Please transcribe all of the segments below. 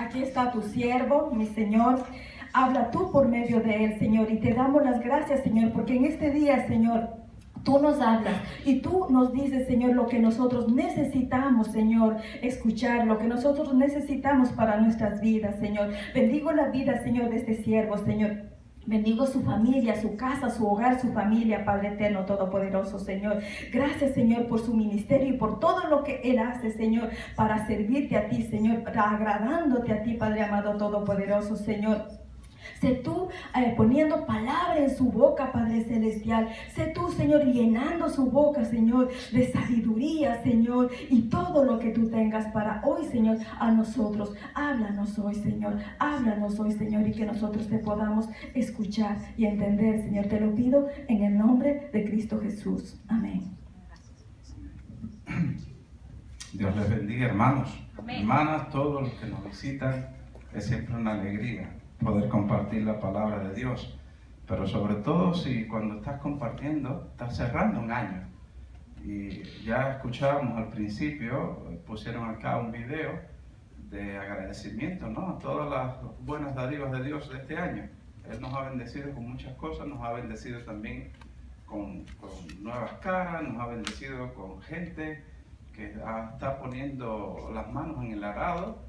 aquí está tu siervo, mi Señor. Habla tú por medio de él, Señor, y te damos las gracias, Señor, porque en este día, Señor, tú nos hablas y tú nos dices, Señor, lo que nosotros necesitamos, Señor, escuchar, lo que nosotros necesitamos para nuestras vidas, Señor. Bendigo la vida, Señor, de este siervo, Señor. Bendigo su familia, su casa, su hogar, su familia, Padre eterno, todopoderoso, Señor. Gracias, Señor, por su ministerio y por todo lo que Él hace, Señor, para servirte a ti, Señor, para agradándote a ti, Padre amado, todopoderoso, Señor. Sé tú poniendo palabra en su boca, Padre Celestial. Sé tú, Señor, llenando su boca, Señor, de sabiduría, Señor, y todo lo que tú tengas para hoy, Señor, a nosotros. Háblanos hoy, Señor. Háblanos hoy, Señor, y que nosotros te podamos escuchar y entender, Señor. Te lo pido en el nombre de Cristo Jesús. Amén. Dios les bendiga, hermanos. Amén. Hermanas, todos los que nos visitan, es siempre una alegría poder compartir la palabra de Dios, pero sobre todo si cuando estás compartiendo, estás cerrando un año. Y ya escuchábamos al principio, pusieron acá un video de agradecimiento, ¿no?, a todas las buenas dádivas de Dios de este año. Él nos ha bendecido con muchas cosas, nos ha bendecido también con nuevas caras, nos ha bendecido con gente que está poniendo las manos en el arado.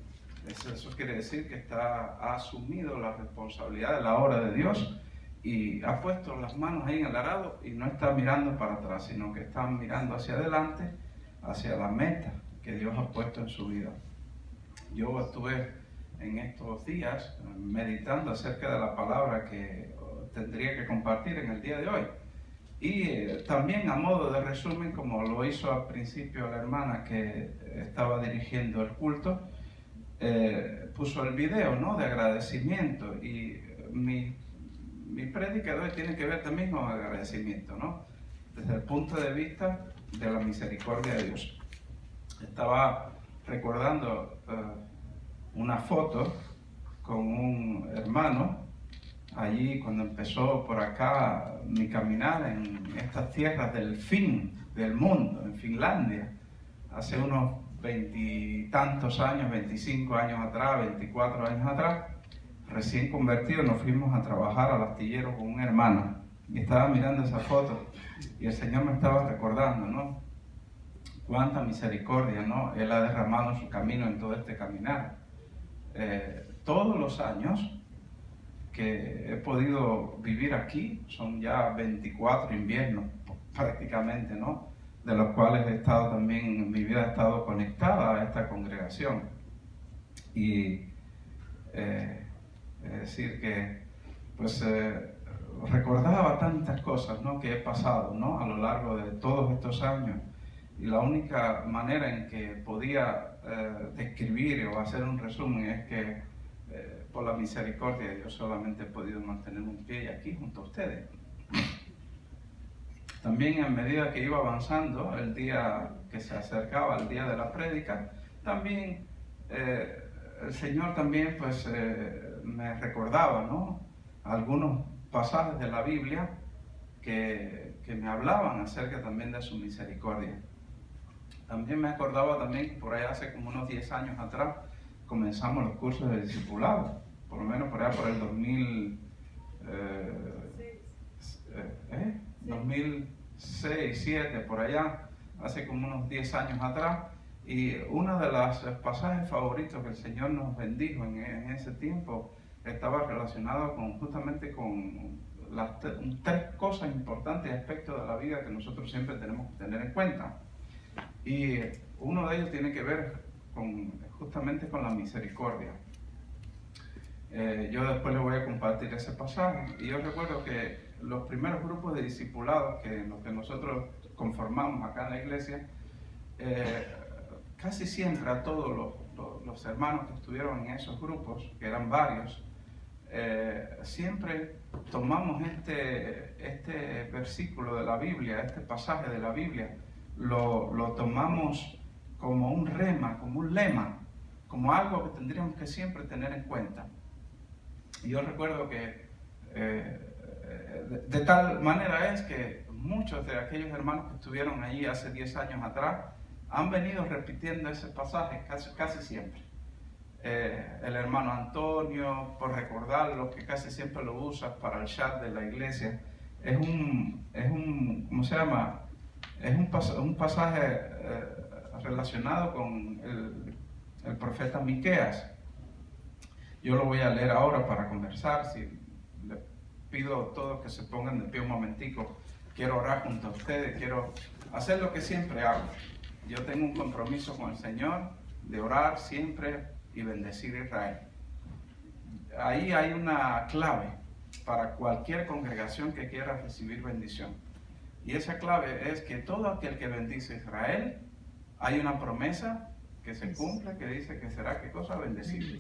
Eso quiere decir que ha asumido la responsabilidad de la obra de Dios y ha puesto las manos ahí en el arado y no está mirando para atrás, sino que está mirando hacia adelante, hacia la meta que Dios ha puesto en su vida. Yo estuve en estos días meditando acerca de la palabra que tendría que compartir en el día de hoy. Y también a modo de resumen, como lo hizo al principio la hermana que estaba dirigiendo el culto, puso el video, ¿no?, de agradecimiento, y mi prédica de hoy tiene que ver también con agradecimiento, ¿no?, desde el punto de vista de la misericordia de Dios. Estaba recordando una foto con un hermano allí cuando empezó por acá mi caminar en estas tierras del fin del mundo, en Finlandia, hace unos 20 y tantos años, 25 años atrás, 24 años atrás, recién convertidos, nos fuimos a trabajar al astillero con un hermano y estaba mirando esa foto y el Señor me estaba recordando, ¿no?, cuánta misericordia, ¿no?, Él ha derramado en su camino en todo este caminar. Todos los años que he podido vivir aquí, son ya 24 inviernos prácticamente, ¿no?, de los cuales he estado también, mi vida ha estado conectada a esta congregación. Y es decir que, pues, recordaba tantas cosas, ¿no?, que he pasado, ¿no?, a lo largo de todos estos años. Y la única manera en que podía describir o hacer un resumen es que por la misericordia de Dios solamente he podido mantener un pie aquí junto a ustedes. También a medida que iba avanzando, el día que se acercaba, el día de la prédica, también el Señor también pues me recordaba, ¿no?, algunos pasajes de la Biblia que me hablaban acerca también de su misericordia. También me acordaba también que por allá hace como unos 10 años atrás comenzamos los cursos de discipulado, por lo menos por allá por el 2006, 2007, por allá, hace como unos 10 años atrás. Y uno de los pasajes favoritos que el Señor nos bendijo en ese tiempo estaba relacionado justamente con las tres cosas importantes y aspectos de la vida que nosotros siempre tenemos que tener en cuenta. Y uno de ellos tiene que ver justamente con la misericordia. Yo después les voy a compartir ese pasaje. Y yo recuerdo que los primeros grupos de discipulados los que nosotros conformamos acá en la iglesia, casi siempre a todos los hermanos que estuvieron en esos grupos, que eran varios, siempre tomamos este versículo de la Biblia, este pasaje de la Biblia, lo tomamos como un rema, como un lema, como algo que tendríamos que siempre tener en cuenta. Y yo recuerdo que de tal manera es que muchos de aquellos hermanos que estuvieron allí hace 10 años atrás han venido repitiendo ese pasaje casi siempre. el hermano Antonio, por recordarlo, que casi siempre lo usas para el chat de la iglesia. ¿Cómo se llama? Es un pasaje relacionado con el profeta Miqueas. Yo lo voy a leer ahora para conversar. Si le pido a todos que se pongan de pie un momentico, quiero orar junto a ustedes, quiero hacer lo que siempre hago. Yo tengo un compromiso con el Señor de orar siempre y bendecir a Israel. Ahí hay una clave para cualquier congregación que quiera recibir bendición. Y esa clave es que todo aquel que bendice a Israel, hay una promesa que se cumple, que dice que será, ¿qué cosa? Bendecido.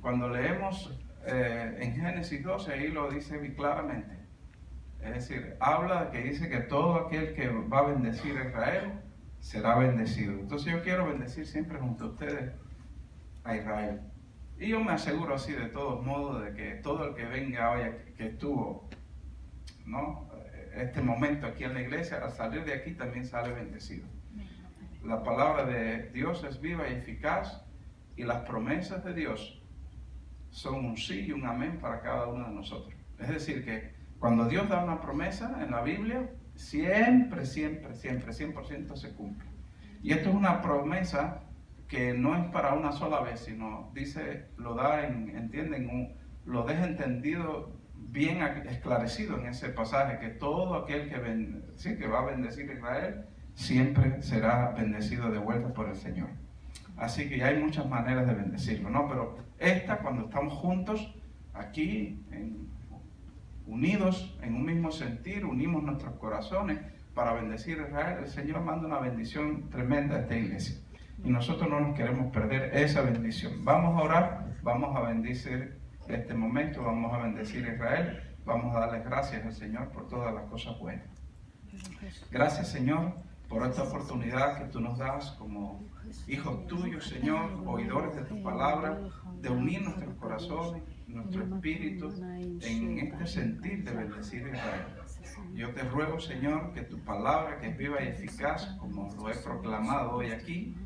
Cuando leemos en Génesis 12, ahí lo dice muy claramente. Es decir, habla de que dice que todo aquel que va a bendecir a Israel será bendecido. Entonces yo quiero bendecir siempre junto a ustedes a Israel. Y yo me aseguro así de todos modos de que todo el que venga hoy, que estuvo, ¿no?, este momento aquí en la iglesia, al salir de aquí también sale bendecido. La palabra de Dios es viva y eficaz, y las promesas de Dios son un sí y un amén para cada uno de nosotros. Es decir, que cuando Dios da una promesa en la Biblia, siempre, 100% se cumple. Y esto es una promesa que no es para una sola vez, sino dice, lo da lo deja entendido, bien esclarecido en ese pasaje, que todo aquel que va a bendecir a Israel siempre será bendecido de vuelta por el Señor. Así que hay muchas maneras de bendecirlo, ¿no? Pero cuando estamos juntos aquí, unidos en un mismo sentir, unimos nuestros corazones para bendecir a Israel, el Señor manda una bendición tremenda a esta iglesia. Y nosotros no nos queremos perder esa bendición. Vamos a orar, vamos a bendecir este momento, vamos a bendecir a Israel, vamos a darles gracias al Señor por todas las cosas buenas. Gracias, Señor, por esta oportunidad que tú nos das como hijos tuyos, Señor, oidores de tu palabra, de unir nuestros corazones, nuestro espíritu en este sentir de bendecir a Israel. Yo te ruego, Señor, que tu palabra, que es viva y eficaz, como lo he proclamado hoy aquí,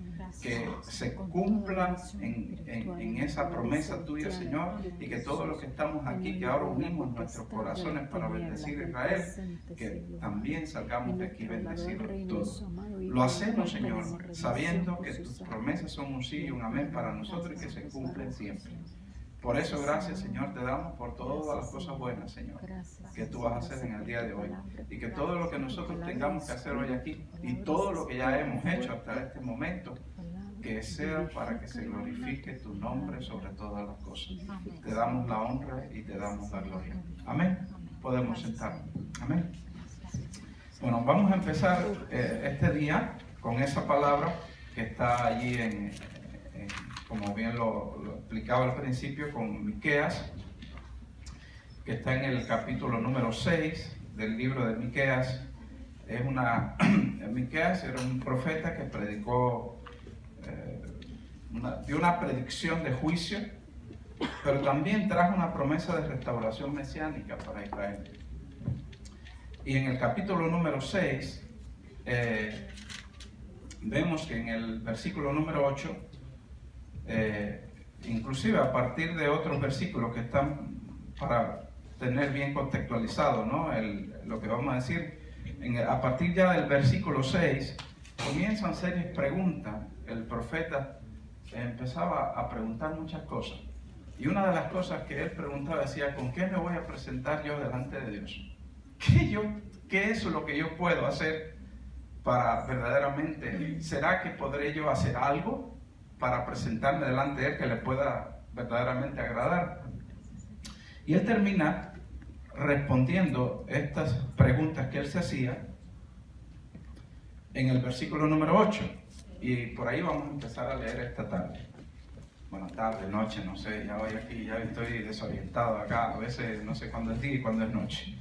que se cumpla en esa promesa tuya, Señor, y que todos los que estamos aquí, que ahora unimos nuestros corazones para bendecir a Israel, que también salgamos de aquí bendecidos todos. Lo hacemos, Señor, sabiendo que tus promesas son un sí y un amén para nosotros y que se cumplen siempre. Por eso, gracias, Señor, te damos por todas las cosas buenas, Señor, que tú vas a hacer en el día de hoy. Y que todo lo que nosotros tengamos que hacer hoy aquí, y todo lo que ya hemos hecho hasta este momento, que sea para que se glorifique tu nombre sobre todas las cosas. Te damos la honra y te damos la gloria. Amén. Podemos sentarnos. Amén. Bueno, vamos a empezar este día con esa palabra que está allí como bien lo explicaba al principio, con Miqueas, que está en el capítulo número 6 del libro de Miqueas. Miqueas era un profeta que predicó, dio una predicción de juicio, pero también trajo una promesa de restauración mesiánica para Israel. Y en el capítulo número 6, vemos que en el versículo número 8, inclusive a partir de otros versículos que están para tener bien contextualizado, ¿no?, lo que vamos a decir, a partir ya del versículo 6, comienzan serias preguntas. El profeta empezaba a preguntar muchas cosas. Y una de las cosas que él preguntaba decía, ¿con qué me voy a presentar yo delante de Dios? ¿Qué es lo que yo puedo hacer para verdaderamente, será que podré yo hacer algo para presentarme delante de Él que le pueda verdaderamente agradar? Y él termina respondiendo estas preguntas que él se hacía en el versículo número 8. Y por ahí vamos a empezar a leer esta tarde. Bueno, tarde, noche, no sé, ya voy aquí, ya estoy desorientado acá, a veces no sé cuándo es día y cuándo es noche.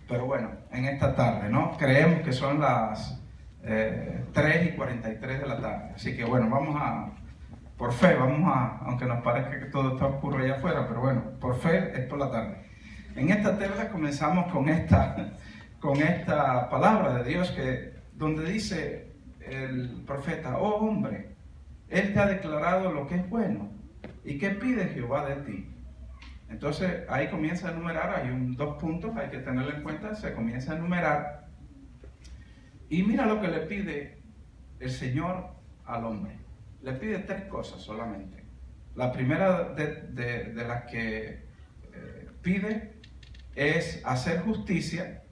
Pero bueno, en esta tarde, ¿no? Creemos que son las 3:43 de la tarde. Así que bueno, por fe, aunque nos parezca que todo está oscuro allá afuera, pero bueno, por fe es por la tarde. En esta tarde comenzamos con esta palabra de Dios donde dice el profeta, oh hombre, Él te ha declarado lo que es bueno. ¿Y qué pide Jehová de ti? Entonces ahí comienza a enumerar, hay 2 puntos, hay que tenerlo en cuenta, se comienza a enumerar. Y mira lo que le pide el Señor al hombre. Le pide 3 cosas solamente. La primera de las que pide es hacer justicia.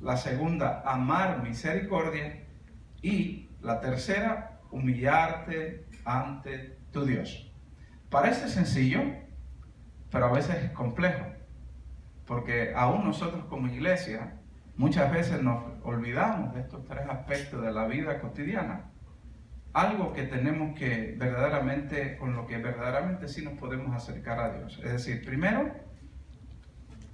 La segunda, amar misericordia. Y la tercera, humillarte ante tu Dios. Parece sencillo, pero a veces es complejo. Porque aún nosotros como iglesia, muchas veces nos olvidamos de estos 3 aspectos de la vida cotidiana. Algo que tenemos que verdaderamente, con lo que verdaderamente sí nos podemos acercar a Dios. Es decir, primero,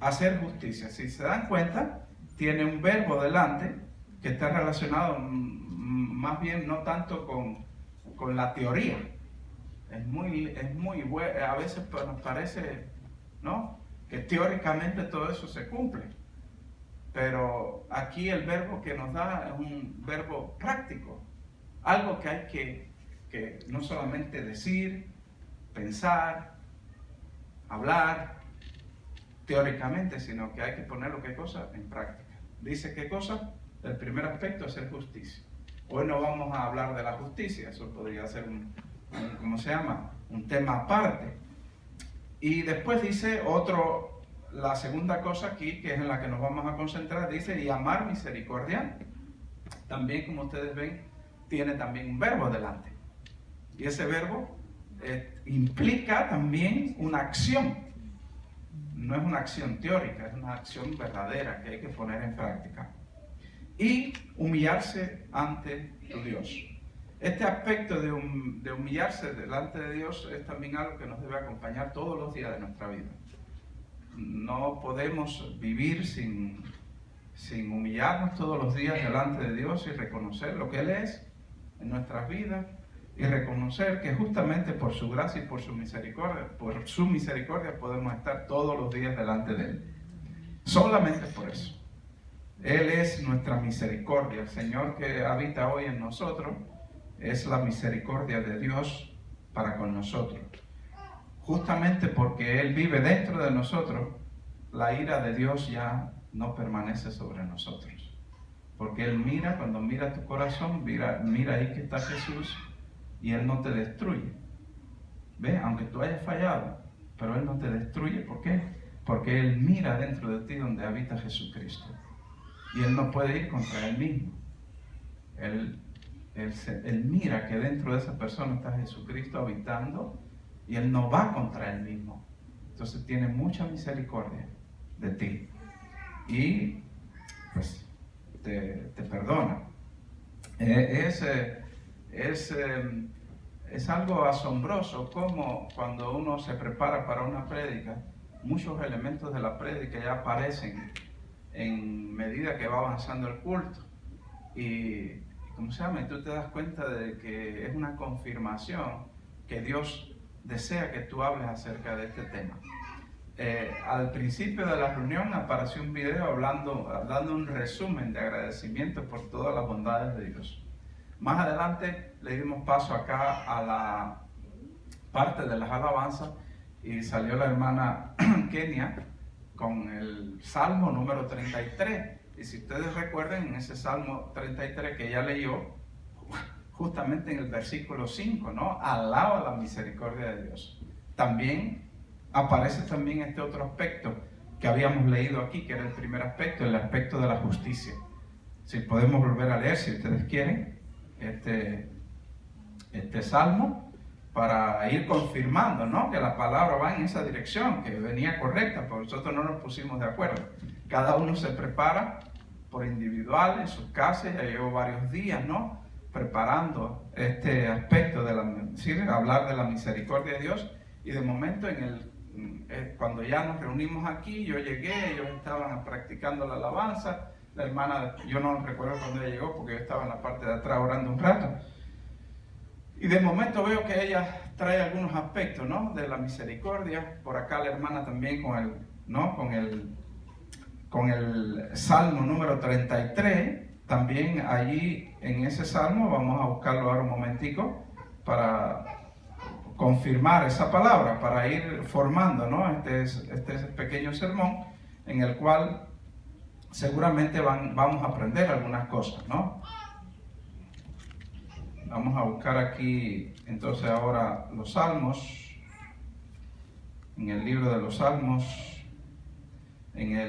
hacer justicia. Si se dan cuenta, tiene un verbo delante que está relacionado más bien no tanto con la teoría. Es muy bueno, a veces nos parece, ¿no?, que teóricamente todo eso se cumple. Pero aquí el verbo que nos da es un verbo práctico. Algo que hay que no solamente decir, pensar, hablar teóricamente, sino que hay que ponerlo, ¿qué cosa?, en práctica. Dice, ¿qué cosa? El primer aspecto es hacer justicia. Hoy no vamos a hablar de la justicia, eso podría ser ¿cómo se llama?, un tema aparte. Y después dice la segunda cosa aquí, que es en la que nos vamos a concentrar, dice, y amar misericordia. También, como ustedes ven, tiene también un verbo delante. Y ese verbo implica también una acción. No es una acción teórica, es una acción verdadera que hay que poner en práctica. Y humillarse ante tu Dios. Este aspecto de humillarse delante de Dios es también algo que nos debe acompañar todos los días de nuestra vida. No podemos vivir sin humillarnos todos los días delante de Dios y reconocer lo que Él es en nuestras vidas y reconocer que justamente por su gracia y por su misericordia podemos estar todos los días delante de Él. Solamente por eso. Él es nuestra misericordia. El Señor que habita hoy en nosotros es la misericordia de Dios para con nosotros. Justamente porque Él vive dentro de nosotros, la ira de Dios ya no permanece sobre nosotros. Porque Él mira, cuando mira tu corazón, mira ahí que está Jesús y Él no te destruye. ¿Ve? Aunque tú hayas fallado, pero Él no te destruye. ¿Por qué? Porque Él mira dentro de ti donde habita Jesucristo. Y Él no puede ir contra Él mismo. Él mira que dentro de esa persona está Jesucristo habitando y Él no va contra Él mismo. Entonces tiene mucha misericordia de ti. Y pues te perdona. Es algo asombroso como cuando uno se prepara para una prédica, muchos elementos de la prédica ya aparecen en medida que va avanzando el culto. Y ¿cómo se llama? Y tú te das cuenta de que es una confirmación que Dios desea que tú hables acerca de este tema. Al principio de la reunión apareció un video dando un resumen de agradecimiento por todas las bondades de Dios. Más adelante le dimos paso acá a la parte de las alabanzas y salió la hermana Kenia con el Salmo número 33. Y si ustedes recuerdan, en ese Salmo 33 que ella leyó, justamente en el versículo 5, ¿no?, alaba la misericordia de Dios. También aparece también este otro aspecto que habíamos leído aquí, que era el primer aspecto, el aspecto de la justicia. Si podemos volver a leer, si ustedes quieren, este Salmo, para ir confirmando, ¿no?, que la palabra va en esa dirección, que venía correcta, porque nosotros no nos pusimos de acuerdo. Cada uno se prepara por individual en sus casas. Ya llevo varios días, ¿no?, preparando este aspecto de hablar de la misericordia de Dios. Y de momento cuando ya nos reunimos aquí, yo llegué, ellos estaban practicando la alabanza. La hermana, yo no recuerdo cuando ella llegó porque yo estaba en la parte de atrás orando un rato. Y de momento veo que ella trae algunos aspectos, ¿no?, de la misericordia. Por acá la hermana también con el Salmo número 33. También allí en ese Salmo, vamos a buscarlo ahora un momentico, confirmar esa palabra para ir formando, ¿no? Este pequeño sermón en el cual seguramente vamos a aprender algunas cosas, ¿no? Vamos a buscar aquí entonces ahora los Salmos. En el libro de los Salmos, era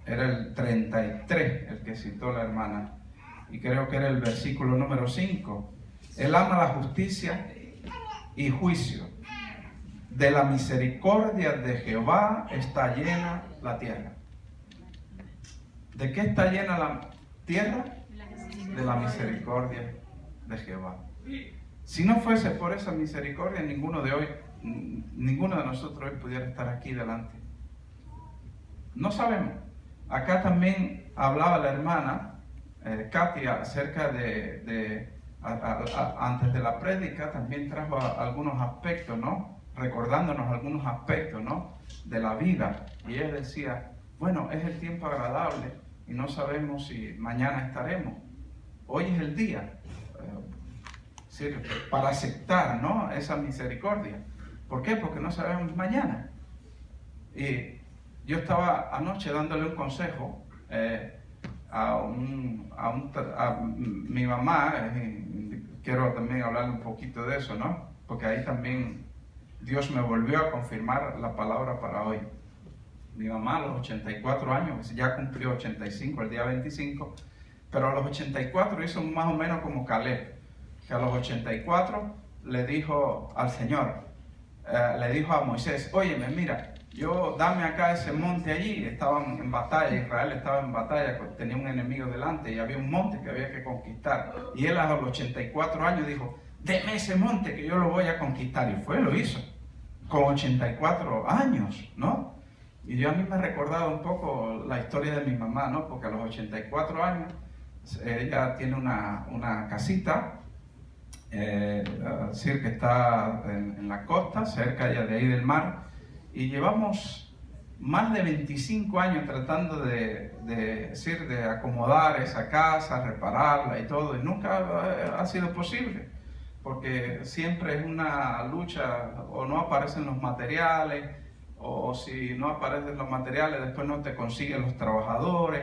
el 33 el que citó la hermana, y creo que era el versículo número 5. Él ama la justicia y juicio. De la misericordia de Jehová está llena la tierra. ¿De qué está llena la tierra? De la misericordia de Jehová. Si no fuese por esa misericordia, ninguno de nosotros hoy pudiera estar aquí delante. No sabemos. Acá también hablaba la hermana Katia acerca antes de la prédica, también trajo algunos aspectos, ¿no? Recordándonos algunos aspectos, ¿no? De la vida. Y ella decía, bueno, es el tiempo agradable y no sabemos si mañana estaremos. Hoy es el día para aceptar, ¿no? Esa misericordia. ¿Por qué? Porque no sabemos mañana. Y yo estaba anoche dándole un consejo a mi mamá. Quiero también hablarle un poquito de eso, ¿no? Porque ahí también Dios me volvió a confirmar la palabra para hoy. Mi mamá a los 84 años, ya cumplió 85 el día 25, pero a los 84 hizo más o menos como Caleb, que a los 84 le dijo al Señor, le dijo a Moisés, óyeme, mira, dame acá ese monte allí. Estaban en batalla, Israel estaba en batalla, tenía un enemigo delante y había un monte que había que conquistar. Y él a los 84 años dijo, deme ese monte que yo lo voy a conquistar. Y lo hizo, con 84 años, ¿no? Y yo a mí me ha recordado un poco la historia de mi mamá, ¿no? Porque a los 84 años ella tiene una casita, decir que está en la costa, cerca ya de ahí del mar, y llevamos más de 25 años tratando de acomodar esa casa, repararla y todo, y nunca ha sido posible, porque siempre es una lucha, o no aparecen los materiales, o si no aparecen los materiales, después no te consiguen los trabajadores,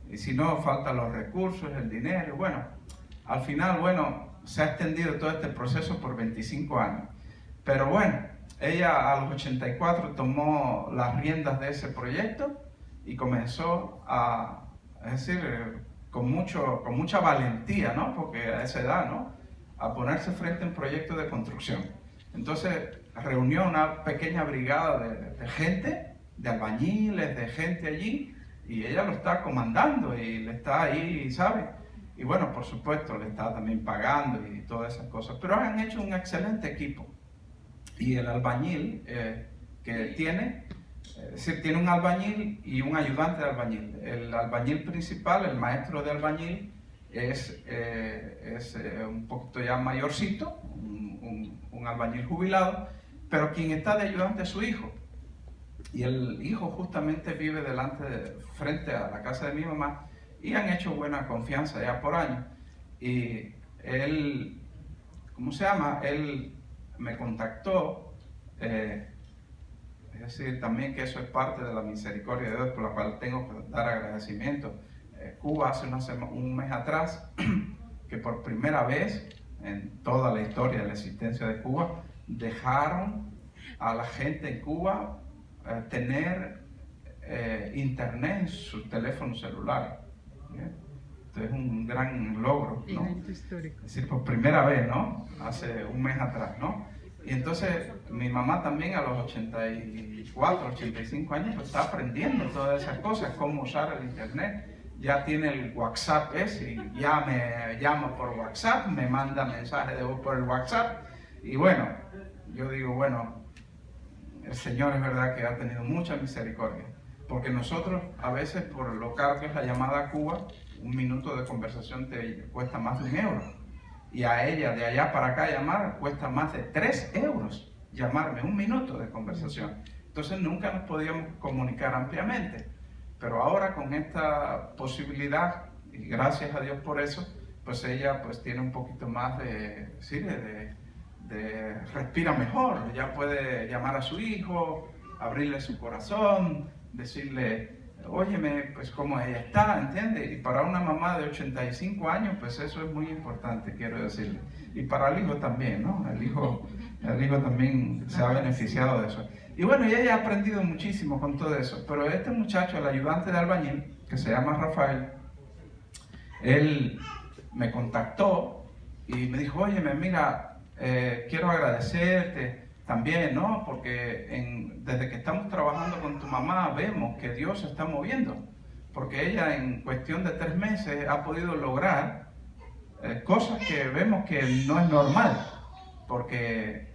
y si no, faltan los recursos, el dinero. Bueno, al final, se ha extendido todo este proceso por 25 años. Pero bueno, ella a los 84 tomó las riendas de ese proyecto y comenzó con mucha valentía, ¿no? Porque a esa edad, ¿no? A ponerse frente a un proyecto de construcción. Entonces reunió una pequeña brigada de gente, de albañiles, de gente allí, y ella lo está comandando y le está ahí, ¿sabe? Y bueno, por supuesto, le está también pagando y todas esas cosas, pero han hecho un excelente equipo. Y el albañil que tiene un albañil y un ayudante de albañil. El albañil principal, el maestro de albañil, es un poquito ya mayorcito, un albañil jubilado, pero quien está de ayudante es su hijo. Y el hijo justamente vive frente a la casa de mi mamá, y han hecho buena confianza ya por años. Y él, él me contactó, es decir, también que eso es parte de la misericordia de Dios, por la cual tengo que dar agradecimiento. Cuba hace un mes atrás, que por primera vez en toda la historia de la existencia de Cuba, dejaron a la gente en Cuba tener internet en sus teléfonos celulares. Esto es un gran logro, ¿no? Es decir, por primera vez, ¿no? Hace un mes atrás, ¿no? Y entonces mi mamá también a los 84, 85 años pues está aprendiendo todas esas cosas, cómo usar el internet. Ya tiene el WhatsApp ese, y ya me llama por WhatsApp, me manda mensajes de voz por el WhatsApp. Y bueno, yo digo, bueno, el Señor es verdad que ha tenido mucha misericordia. Porque nosotros a veces, por lo caro que es la llamada a Cuba, un minuto de conversación te cuesta más de €1. Y a ella, de allá para acá llamar, cuesta más de €3 llamarme, un minuto de conversación. Entonces nunca nos podíamos comunicar ampliamente. Pero ahora con esta posibilidad, y gracias a Dios por eso, pues ella pues tiene un poquito más de respira mejor, ya puede llamar a su hijo, abrirle su corazón, decirle, óyeme, pues cómo ella está, ¿entiendes? Y para una mamá de 85 años, pues eso es muy importante, quiero decirle. Y para el hijo también, ¿no? El hijo también se ha beneficiado de eso. Y bueno, y ella ha aprendido muchísimo con todo eso. Pero este muchacho, el ayudante de albañil, que se llama Rafael, él me contactó y me dijo, óyeme, mira, quiero agradecerte también, ¿no? Porque desde que estamos trabajando con tu mamá vemos que Dios se está moviendo, porque ella en cuestión de 3 meses ha podido lograr cosas que vemos que no es normal, porque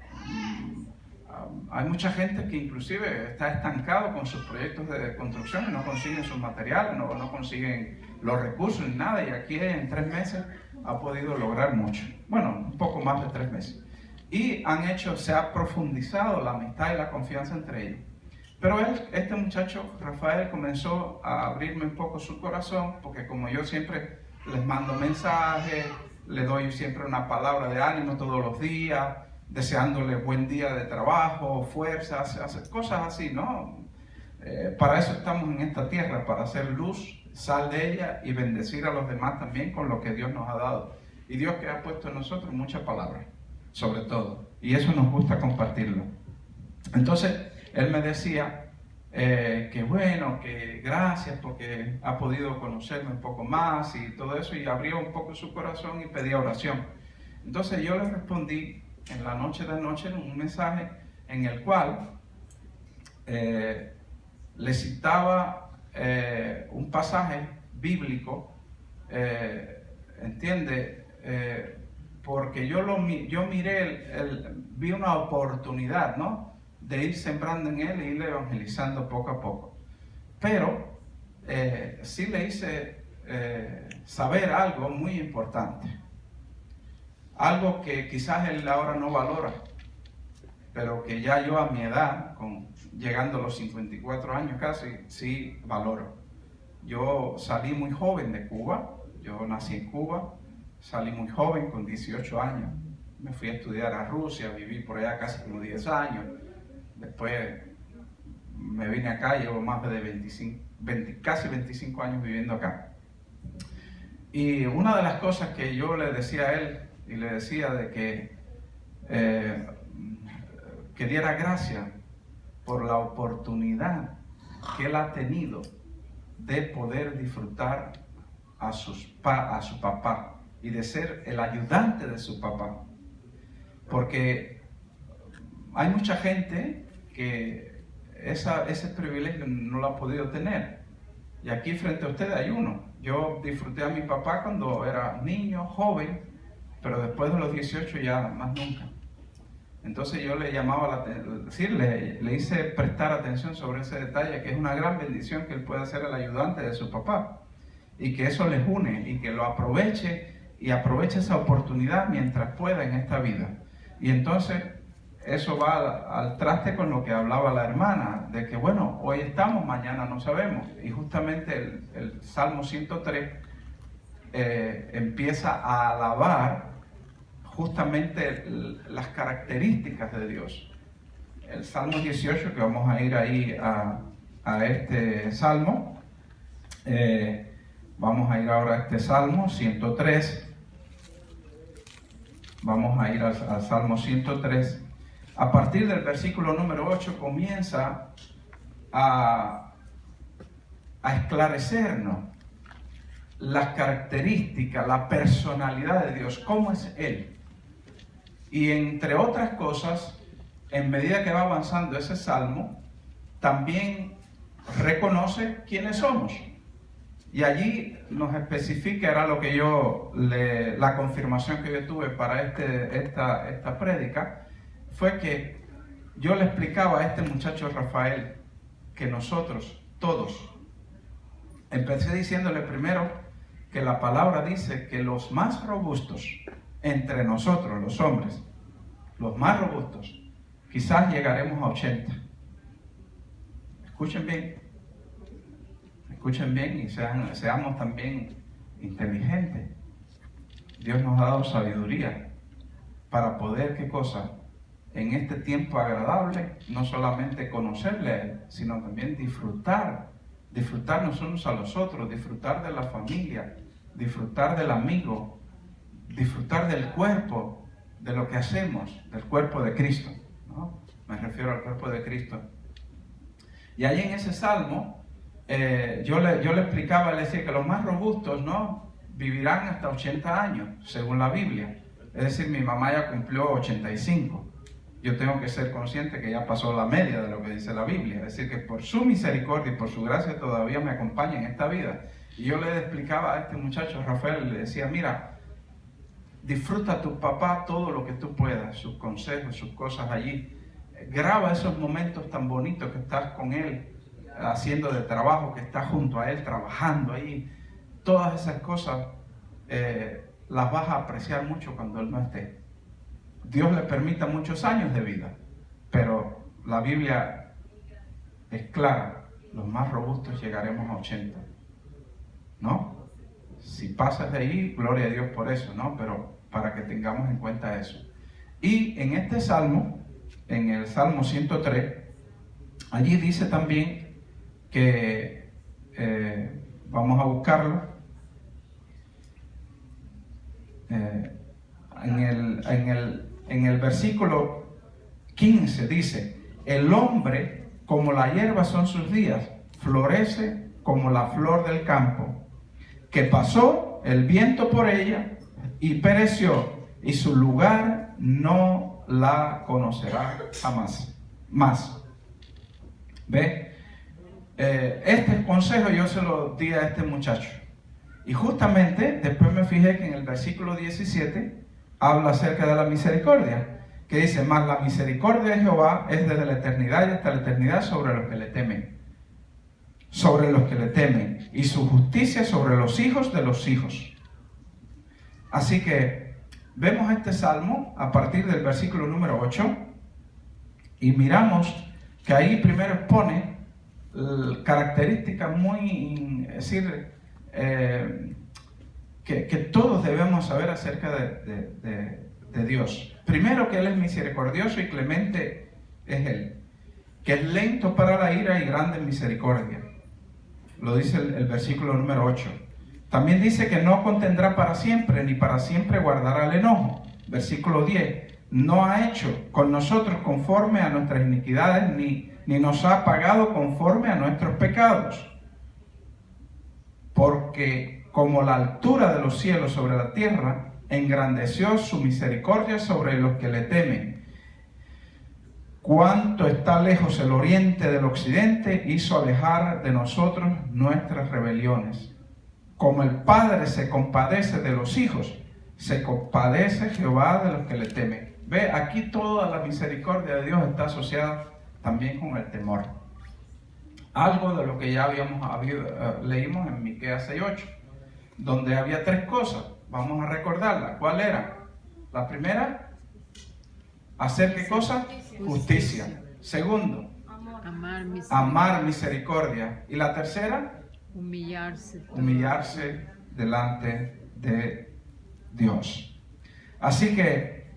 hay mucha gente que inclusive está estancado con sus proyectos de construcción y no consiguen sus materiales, no consiguen los recursos ni nada, y aquí en 3 meses ha podido lograr mucho, bueno, un poco más de 3 meses. Y se ha profundizado la amistad y la confianza entre ellos. Pero este muchacho, Rafael, comenzó a abrirme un poco su corazón, porque como yo siempre les mando mensajes, le doy siempre una palabra de ánimo todos los días, deseándole buen día de trabajo, fuerzas, hacer cosas así, ¿no? Para eso estamos en esta tierra, para hacer luz, sal de ella y bendecir a los demás también con lo que Dios nos ha dado. Y Dios que ha puesto en nosotros muchas palabras, sobre todo, y eso nos gusta compartirlo. Entonces él me decía que bueno, que gracias porque ha podido conocerme un poco más y todo eso, y abrió un poco su corazón y pedía oración. Entonces yo le respondí en la noche de anoche en un mensaje en el cual le citaba un pasaje bíblico, ¿entiende? Porque yo vi una oportunidad, ¿no? De ir sembrando en él e ir evangelizando poco a poco. Pero sí le hice saber algo muy importante. Algo que quizás él ahora no valora, pero que ya yo a mi edad, llegando a los 54 años casi, sí valoro. Yo salí muy joven de Cuba, yo nací en Cuba, salí muy joven, con 18 años. Me fui a estudiar a Rusia, viví por allá casi como 10 años. Después me vine acá, llevo más de casi 25 años viviendo acá. Y una de las cosas que yo le decía a él, y le decía de que diera gracias por la oportunidad que él ha tenido de poder disfrutar a su papá y de ser el ayudante de su papá. Porque hay mucha gente que ese privilegio no lo ha podido tener. Y aquí frente a ustedes hay uno. Yo disfruté a mi papá cuando era niño, joven, pero después de los 18 ya más nunca. Entonces yo le llamaba le hice prestar atención sobre ese detalle, que es una gran bendición que él pueda ser el ayudante de su papá, y que eso les une, y que lo aproveche, y aproveche esa oportunidad mientras pueda en esta vida. Y entonces eso va al traste con lo que hablaba la hermana, de que bueno, hoy estamos, mañana no sabemos. Y justamente el Salmo 103 empieza a alabar justamente las características de Dios. El Salmo 18, que vamos a ir ahí a este Salmo, vamos a ir ahora a este Salmo 103, vamos a ir al Salmo 103, a partir del versículo número 8 comienza a esclarecernos las características, la personalidad de Dios, cómo es Él. Y entre otras cosas, en medida que va avanzando ese salmo, también reconoce quiénes somos. Y allí nos especifica, era lo que la confirmación que yo tuve para esta prédica, fue que yo le explicaba a este muchacho Rafael que nosotros, todos, empecé diciéndole primero que la palabra dice que los más robustos entre nosotros, los hombres, los más robustos, quizás llegaremos a 80. Escuchen bien y seamos también inteligentes. Dios nos ha dado sabiduría para poder, ¿qué cosa? En este tiempo agradable, no solamente conocerle a Él, sino también disfrutarnos unos a los otros, disfrutar de la familia, disfrutar del amigo, disfrutar del cuerpo, de lo que hacemos, del cuerpo de Cristo, ¿no? Me refiero al cuerpo de Cristo. Y ahí en ese salmo, yo le explicaba, le decía que los más robustos, ¿no?, vivirán hasta 80 años, según la Biblia. Es decir, mi mamá ya cumplió 85. Yo tengo que ser consciente que ya pasó la media de lo que dice la Biblia. Es decir, que por su misericordia y por su gracia todavía me acompaña en esta vida. Y yo le explicaba a este muchacho, Rafael, le decía, mira, disfruta a tu papá todo lo que tú puedas, sus consejos, sus cosas allí. Graba esos momentos tan bonitos que estás con él, haciendo de trabajo, que estás junto a él, trabajando ahí. Todas esas cosas las vas a apreciar mucho cuando él no esté. Dios le permita muchos años de vida, pero la Biblia es clara, los más robustos llegaremos a 80, ¿no? Si pasas de ahí, gloria a Dios por eso, ¿no? Pero para que tengamos en cuenta eso. Y en este salmo, en el Salmo 103, allí dice también que, vamos a buscarlo, en el versículo 15 dice, el hombre como la hierba son sus días, florece como la flor del campo, que pasó el viento por ella y pereció, y su lugar no la conocerá jamás. Más. ¿Ve? Este consejo yo se lo di a este muchacho. Y justamente después me fijé que en el versículo 17 habla acerca de la misericordia, que dice, mas la misericordia de Jehová es desde la eternidad y hasta la eternidad sobre los que le temen. Sobre los que le temen. Y su justicia sobre los hijos de los hijos. Así que vemos este salmo a partir del versículo número 8 y miramos que ahí primero expone características muy, es decir, que todos debemos saber acerca de Dios. Primero, que Él es misericordioso y clemente es Él, que es lento para la ira y grande en misericordia. Lo dice el versículo número 8. También dice que no contendrá para siempre, ni para siempre guardará el enojo. Versículo 10. No ha hecho con nosotros conforme a nuestras iniquidades, ni nos ha pagado conforme a nuestros pecados. Porque como la altura de los cielos sobre la tierra, engrandeció su misericordia sobre los que le temen. Cuánto está lejos el oriente del occidente, hizo alejar de nosotros nuestras rebeliones. Como el Padre se compadece de los hijos, se compadece Jehová de los que le temen. Ve, aquí toda la misericordia de Dios está asociada también con el temor. Algo de lo que ya leímos en Miqueas 6:8, donde había tres cosas. Vamos a recordarla. ¿Cuál era? La primera, ¿hacer qué cosa? Justicia. Segundo, amar misericordia. Y la tercera, humillarse delante de Dios. Así que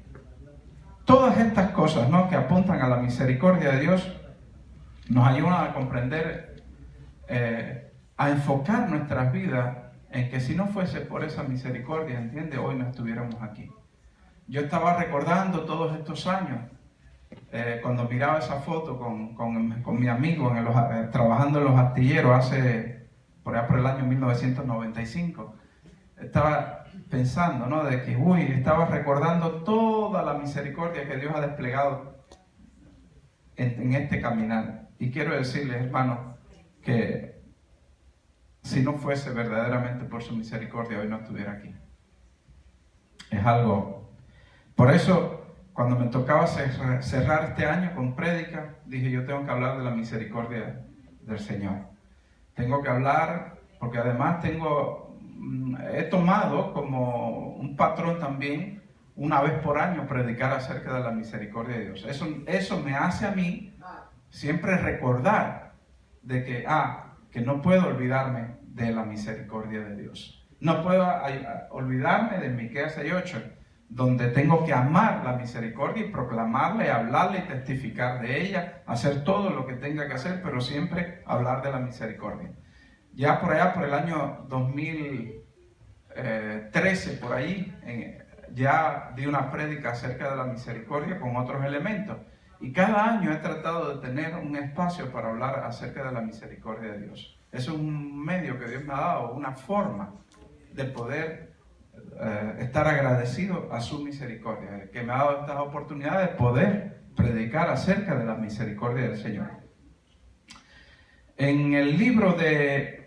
todas estas cosas, ¿no?, que apuntan a la misericordia de Dios nos ayudan a comprender, a enfocar nuestras vidas en que si no fuese por esa misericordia, ¿entiende?, hoy no estuviéramos aquí. Yo estaba recordando todos estos años, cuando miraba esa foto con mi amigo trabajando en los astilleros por allá por el año 1995, estaba pensando, ¿no?, de que, estaba recordando toda la misericordia que Dios ha desplegado en este caminar. Y quiero decirles, hermanos, que si no fuese verdaderamente por su misericordia, hoy no estuviera aquí. Es algo. Por eso, cuando me tocaba cerrar este año con prédica, dije, yo tengo que hablar de la misericordia del Señor. Tengo que hablar, porque además he tomado como un patrón también, una vez por año, predicar acerca de la misericordia de Dios. Eso me hace a mí siempre recordar de que no puedo olvidarme de la misericordia de Dios. No puedo olvidarme de Miqueas 6:8, donde tengo que amar la misericordia y proclamarla, y hablarla y testificar de ella, hacer todo lo que tenga que hacer, pero siempre hablar de la misericordia. Ya por allá, por el año 2013, por ahí, ya di una prédica acerca de la misericordia con otros elementos. Y cada año he tratado de tener un espacio para hablar acerca de la misericordia de Dios. Es un medio que Dios me ha dado, una forma de poder estar agradecido a su misericordia, que me ha dado estas oportunidades de poder predicar acerca de la misericordia del Señor. En el libro de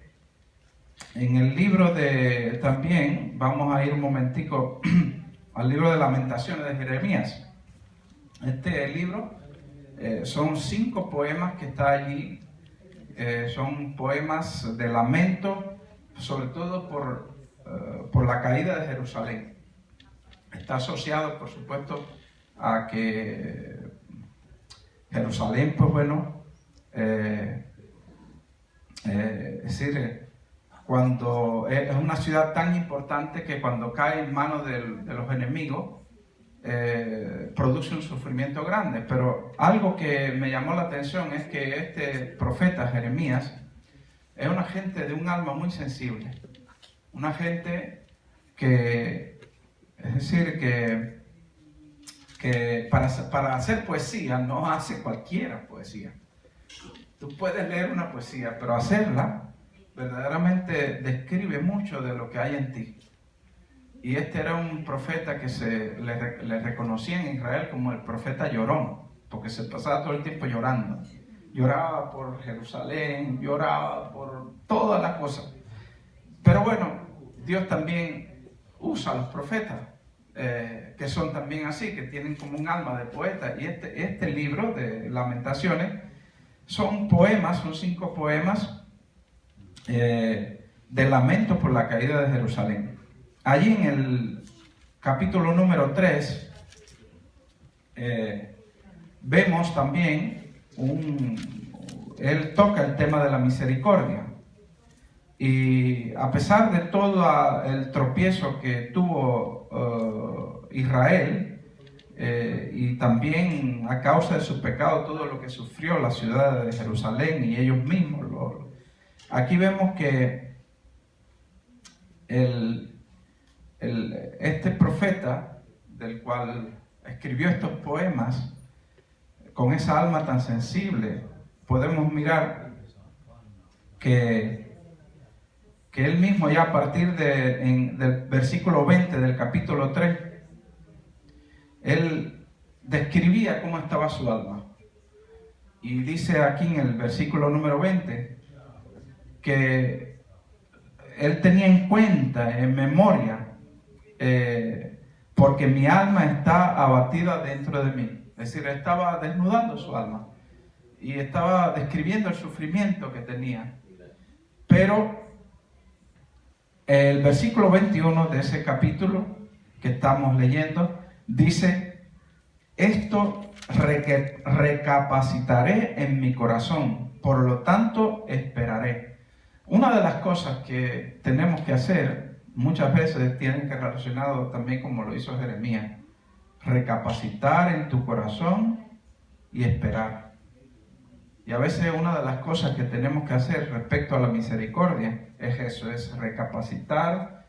también, vamos a ir un momentico al libro de Lamentaciones de Jeremías. Este libro son 5 poemas que está allí, son poemas de lamento, sobre todo por la caída de Jerusalén. Está asociado, por supuesto, a que Jerusalén, pues bueno, es decir, cuando es una ciudad tan importante que cuando cae en manos de los enemigos, produce un sufrimiento grande. Pero algo que me llamó la atención es que este profeta Jeremías es una gente de un alma muy sensible, una gente que, es decir, que para hacer poesía no hace cualquiera poesía. Tú puedes leer una poesía, pero hacerla verdaderamente describe mucho de lo que hay en ti. Y este era un profeta que le reconocía en Israel como el profeta llorón, porque se pasaba todo el tiempo llorando. Lloraba por Jerusalén, lloraba por todas las cosas. Pero bueno, Dios también usa a los profetas, que son también así, que tienen como un alma de poeta. Y este libro de Lamentaciones son poemas, son 5 poemas de lamento por la caída de Jerusalén. Allí en el capítulo número 3 vemos también él toca el tema de la misericordia. Y a pesar de todo el tropiezo que tuvo Israel, y también a causa de su pecado, todo lo que sufrió la ciudad de Jerusalén y ellos mismos, aquí vemos que este profeta, del cual escribió estos poemas, con esa alma tan sensible, podemos mirar que él mismo, ya a partir del versículo 20 del capítulo 3, él describía cómo estaba su alma. Y dice aquí en el versículo número 20 que él tenía en cuenta, en memoria, porque mi alma está abatida dentro de mí. Es decir, estaba desnudando su alma y estaba describiendo el sufrimiento que tenía. Pero el versículo 21 de ese capítulo que estamos leyendo dice: esto recapacitaré en mi corazón, por lo tanto esperaré. Una de las cosas que tenemos que hacer muchas veces tienen que relacionado también, como lo hizo Jeremías, recapacitar en tu corazón y esperar. Y a veces una de las cosas que tenemos que hacer respecto a la misericordia es eso, es recapacitar,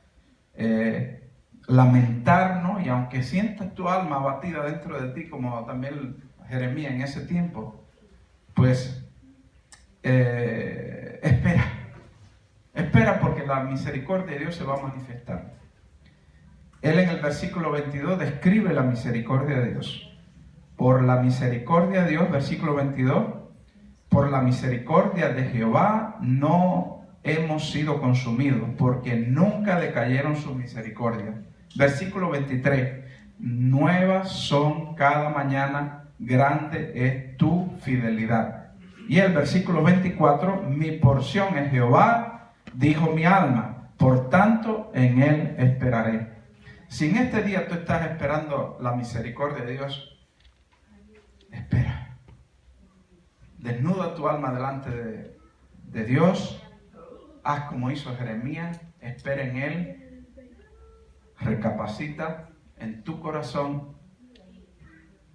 lamentarnos, y aunque sientas tu alma abatida dentro de ti, como también Jeremías en ese tiempo, pues espera, porque la misericordia de Dios se va a manifestar. Él en el versículo 22 describe la misericordia de Dios. Por la misericordia de Dios, versículo 22, por la misericordia de Jehová no hemos sido consumidos, porque nunca decayeron su misericordia. Versículo 23, nuevas son cada mañana, grande es tu fidelidad. Y el versículo 24, mi porción es Jehová, dijo mi alma, por tanto en él esperaré. Si en este día tú estás esperando la misericordia de Dios, espera. Desnuda tu alma delante de Dios. Haz como hizo Jeremías, espera en él, recapacita, en tu corazón,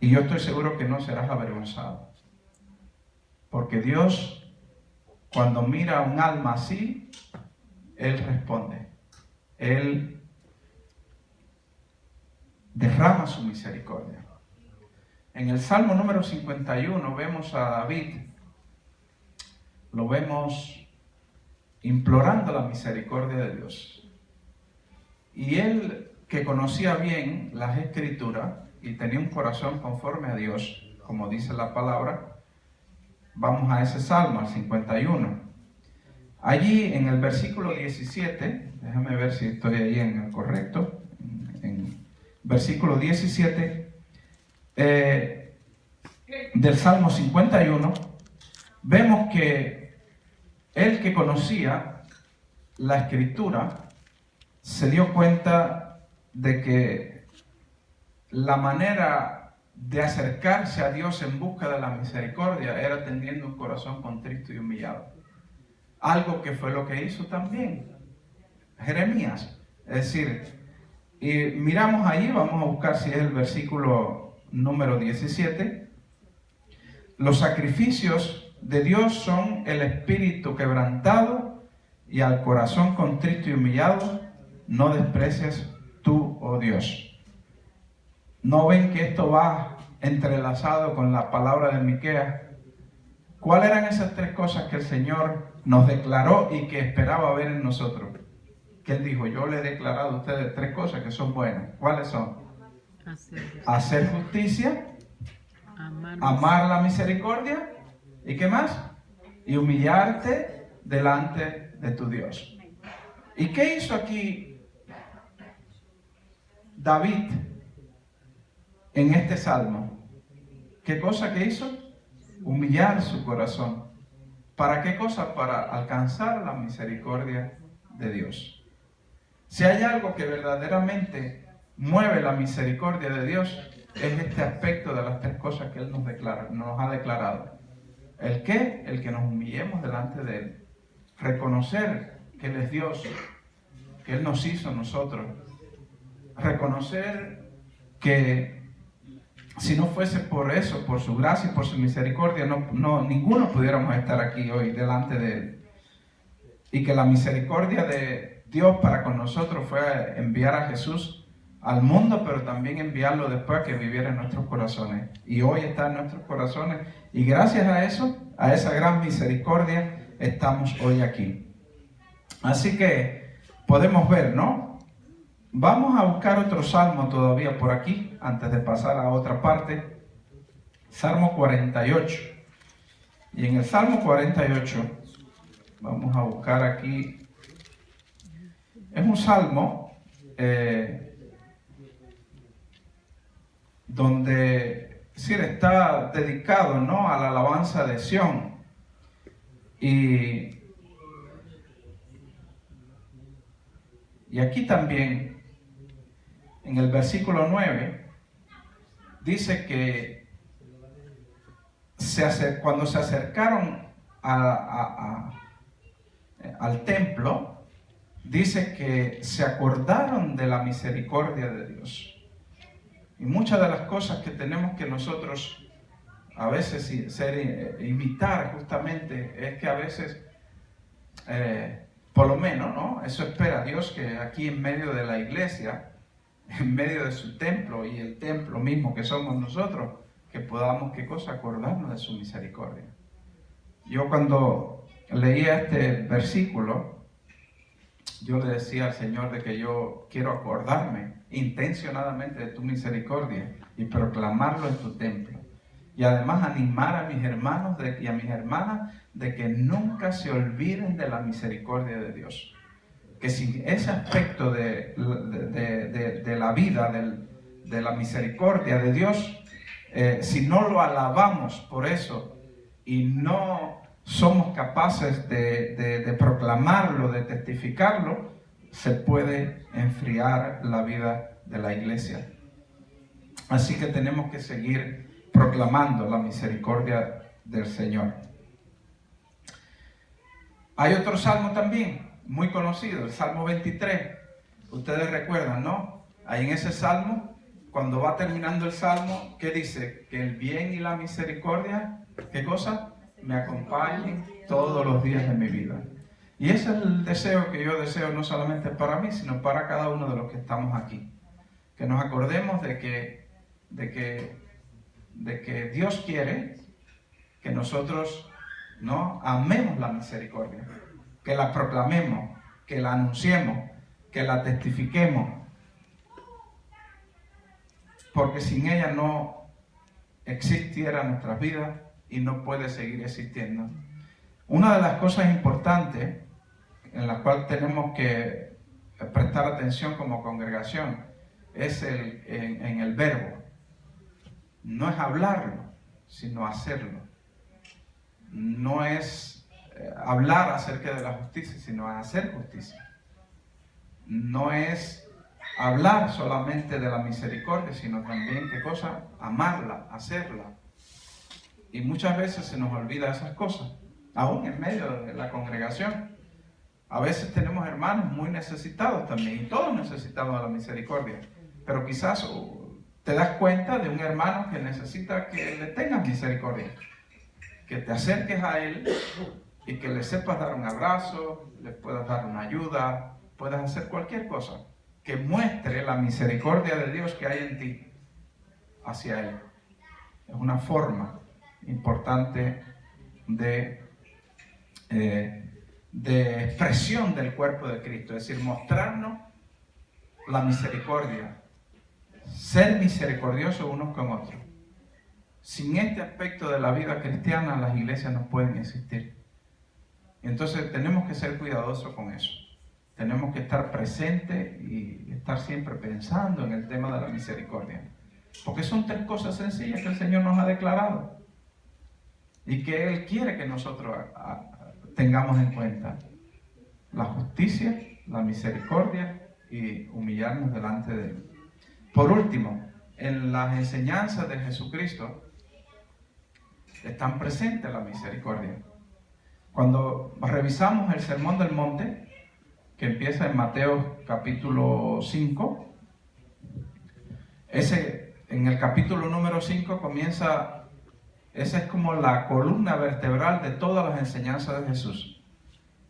y yo estoy seguro que no serás avergonzado. Porque Dios, cuando mira a un alma así, Él responde. Él derrama su misericordia. En el Salmo número 51 vemos a David, lo vemos implorando la misericordia de Dios. Y él, que conocía bien las Escrituras y tenía un corazón conforme a Dios, como dice la palabra, vamos a ese Salmo, al 51. Allí en el versículo 17, déjame ver si estoy ahí en el correcto, en versículo 17 del Salmo 51, vemos que él, que conocía la Escritura, se dio cuenta de que la manera de acercarse a Dios en busca de la misericordia era teniendo un corazón contrito y humillado. Algo que fue lo que hizo también Jeremías. Es decir, y miramos ahí, vamos a buscar si es el versículo número 17. Los sacrificios de Dios son el espíritu quebrantado, y al corazón contrito y humillado no desprecies tú, oh Dios. ¿No ven que esto va entrelazado con la palabra de Miqueas? ¿Cuáles eran esas tres cosas que el Señor nos declaró y que esperaba ver en nosotros? Que Él dijo, yo le he declarado a ustedes tres cosas que son buenas. ¿Cuáles son? Hacer justicia, amar la misericordia, ¿y qué más? Y humillarte delante de tu Dios. ¿Y qué hizo aquí David en este salmo? ¿Qué cosa que hizo? Humillar su corazón. ¿Para qué cosa? Para alcanzar la misericordia de Dios. Si hay algo que verdaderamente mueve la misericordia de Dios, es este aspecto de las tres cosas que Él nos ha declarado. ¿El qué? El que nos humillemos delante de Él. Reconocer que Él es Dios, que Él nos hizo a nosotros. Reconocer que si no fuese por eso, por su gracia y por su misericordia, ninguno pudiéramos estar aquí hoy delante de Él. Y que la misericordia de Dios para con nosotros fue enviar a Jesús al mundo, pero también enviarlo después que viviera en nuestros corazones. Y hoy está en nuestros corazones. Y gracias a eso, a esa gran misericordia, estamos hoy aquí. Así que podemos ver, ¿no? Vamos a buscar otro salmo todavía por aquí, antes de pasar a otra parte. Salmo 48. Y en el Salmo 48, vamos a buscar aquí. Es un salmo donde está dedicado, ¿no?, a la alabanza de Sión. Y aquí también, en el versículo 9, dice que cuando se acercaron al templo, dice que se acordaron de la misericordia de Dios. Y muchas de las cosas que tenemos que nosotros a veces imitar justamente es que a veces, por lo menos, ¿no?, eso espera Dios, que aquí en medio de la iglesia, en medio de su templo y el templo mismo que somos nosotros, que podamos, ¿qué cosa?, acordarnos de su misericordia. Yo cuando leía este versículo, yo le decía al Señor de que yo quiero acordarme intencionadamente de tu misericordia y proclamarlo en tu templo. Y además animar a mis hermanos y a mis hermanas de que nunca se olviden de la misericordia de Dios. Que si ese aspecto de la vida, de la misericordia de Dios, si no lo alabamos por eso y no somos capaces de proclamarlo, de testificarlo, se puede enfriar la vida de la iglesia. Así que tenemos que seguir proclamando la misericordia del Señor. Hay otro salmo también, muy conocido, el Salmo 23. Ustedes recuerdan, ¿no? Ahí en ese salmo cuando va terminando el Salmo, ¿qué dice? Que el bien y la misericordia, ¿qué cosa? Me acompañen todos los días de mi vida. Y ese es el deseo que yo deseo no solamente para mí, sino para cada uno de los que estamos aquí. Que nos acordemos de que Dios quiere que nosotros, ¿no?, amemos la misericordia, que la proclamemos, que la anunciemos, que la testifiquemos, porque sin ella no existiera nuestras vidas y no puede seguir existiendo. Una de las cosas importantes en las cuales tenemos que prestar atención como congregación es en el verbo. No es hablarlo, sino hacerlo. No es hablar acerca de la justicia, sino hacer justicia. No es hablar solamente de la misericordia, sino también, ¿qué cosa? Amarla, hacerla. Y muchas veces se nos olvida esas cosas, aún en medio de la congregación. A veces tenemos hermanos muy necesitados también, y todos necesitamos de la misericordia. Pero quizás te das cuenta de un hermano que necesita que le tengas misericordia, que te acerques a él y que le sepas dar un abrazo, le puedas dar una ayuda, puedas hacer cualquier cosa que muestre la misericordia de Dios que hay en ti hacia él. Es una forma importante de expresión del cuerpo de Cristo, es decir, mostrarnos la misericordia, ser misericordiosos unos con otros. Sin este aspecto de la vida cristiana, las iglesias no pueden existir. Entonces tenemos que ser cuidadosos con eso. Tenemos que estar presentes y estar siempre pensando en el tema de la misericordia. Porque son tres cosas sencillas que el Señor nos ha declarado y que Él quiere que nosotros tengamos en cuenta: la justicia, la misericordia y humillarnos delante de Él. Por último, en las enseñanzas de Jesucristo están presentes la misericordia. Cuando revisamos el Sermón del Monte, que empieza en Mateo capítulo 5, en el capítulo número 5 comienza, esa es como la columna vertebral de todas las enseñanzas de Jesús.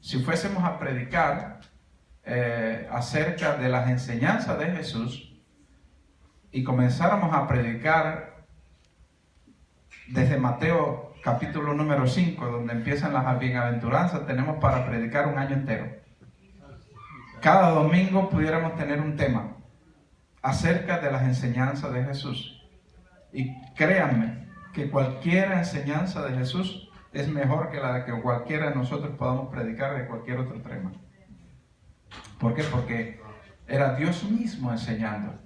Si fuésemos a predicar acerca de las enseñanzas de Jesús y comenzáramos a predicar desde Mateo capítulo número 5, donde empiezan las bienaventuranzas, tenemos para predicar un año entero. Cada domingo pudiéramos tener un tema acerca de las enseñanzas de Jesús. Y créanme que cualquier enseñanza de Jesús es mejor que la de que cualquiera de nosotros podamos predicar de cualquier otro tema. ¿Por qué? Porque era Dios mismo enseñando.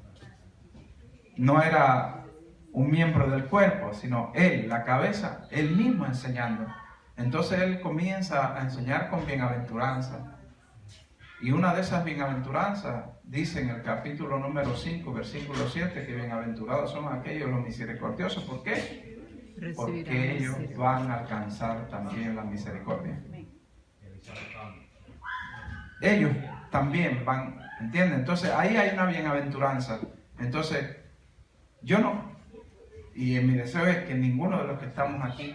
No era un miembro del cuerpo, sino Él, la cabeza, Él mismo enseñando. Entonces Él comienza a enseñar con bienaventuranza. Y una de esas bienaventuranzas dice en el capítulo número 5, versículo 7, que bienaventurados son aquellos los misericordiosos. ¿Por qué? Porque ellos van a alcanzar también la misericordia. Ellos también van, ¿entienden? Entonces ahí hay una bienaventuranza. Entonces yo no, y mi deseo es que ninguno de los que estamos aquí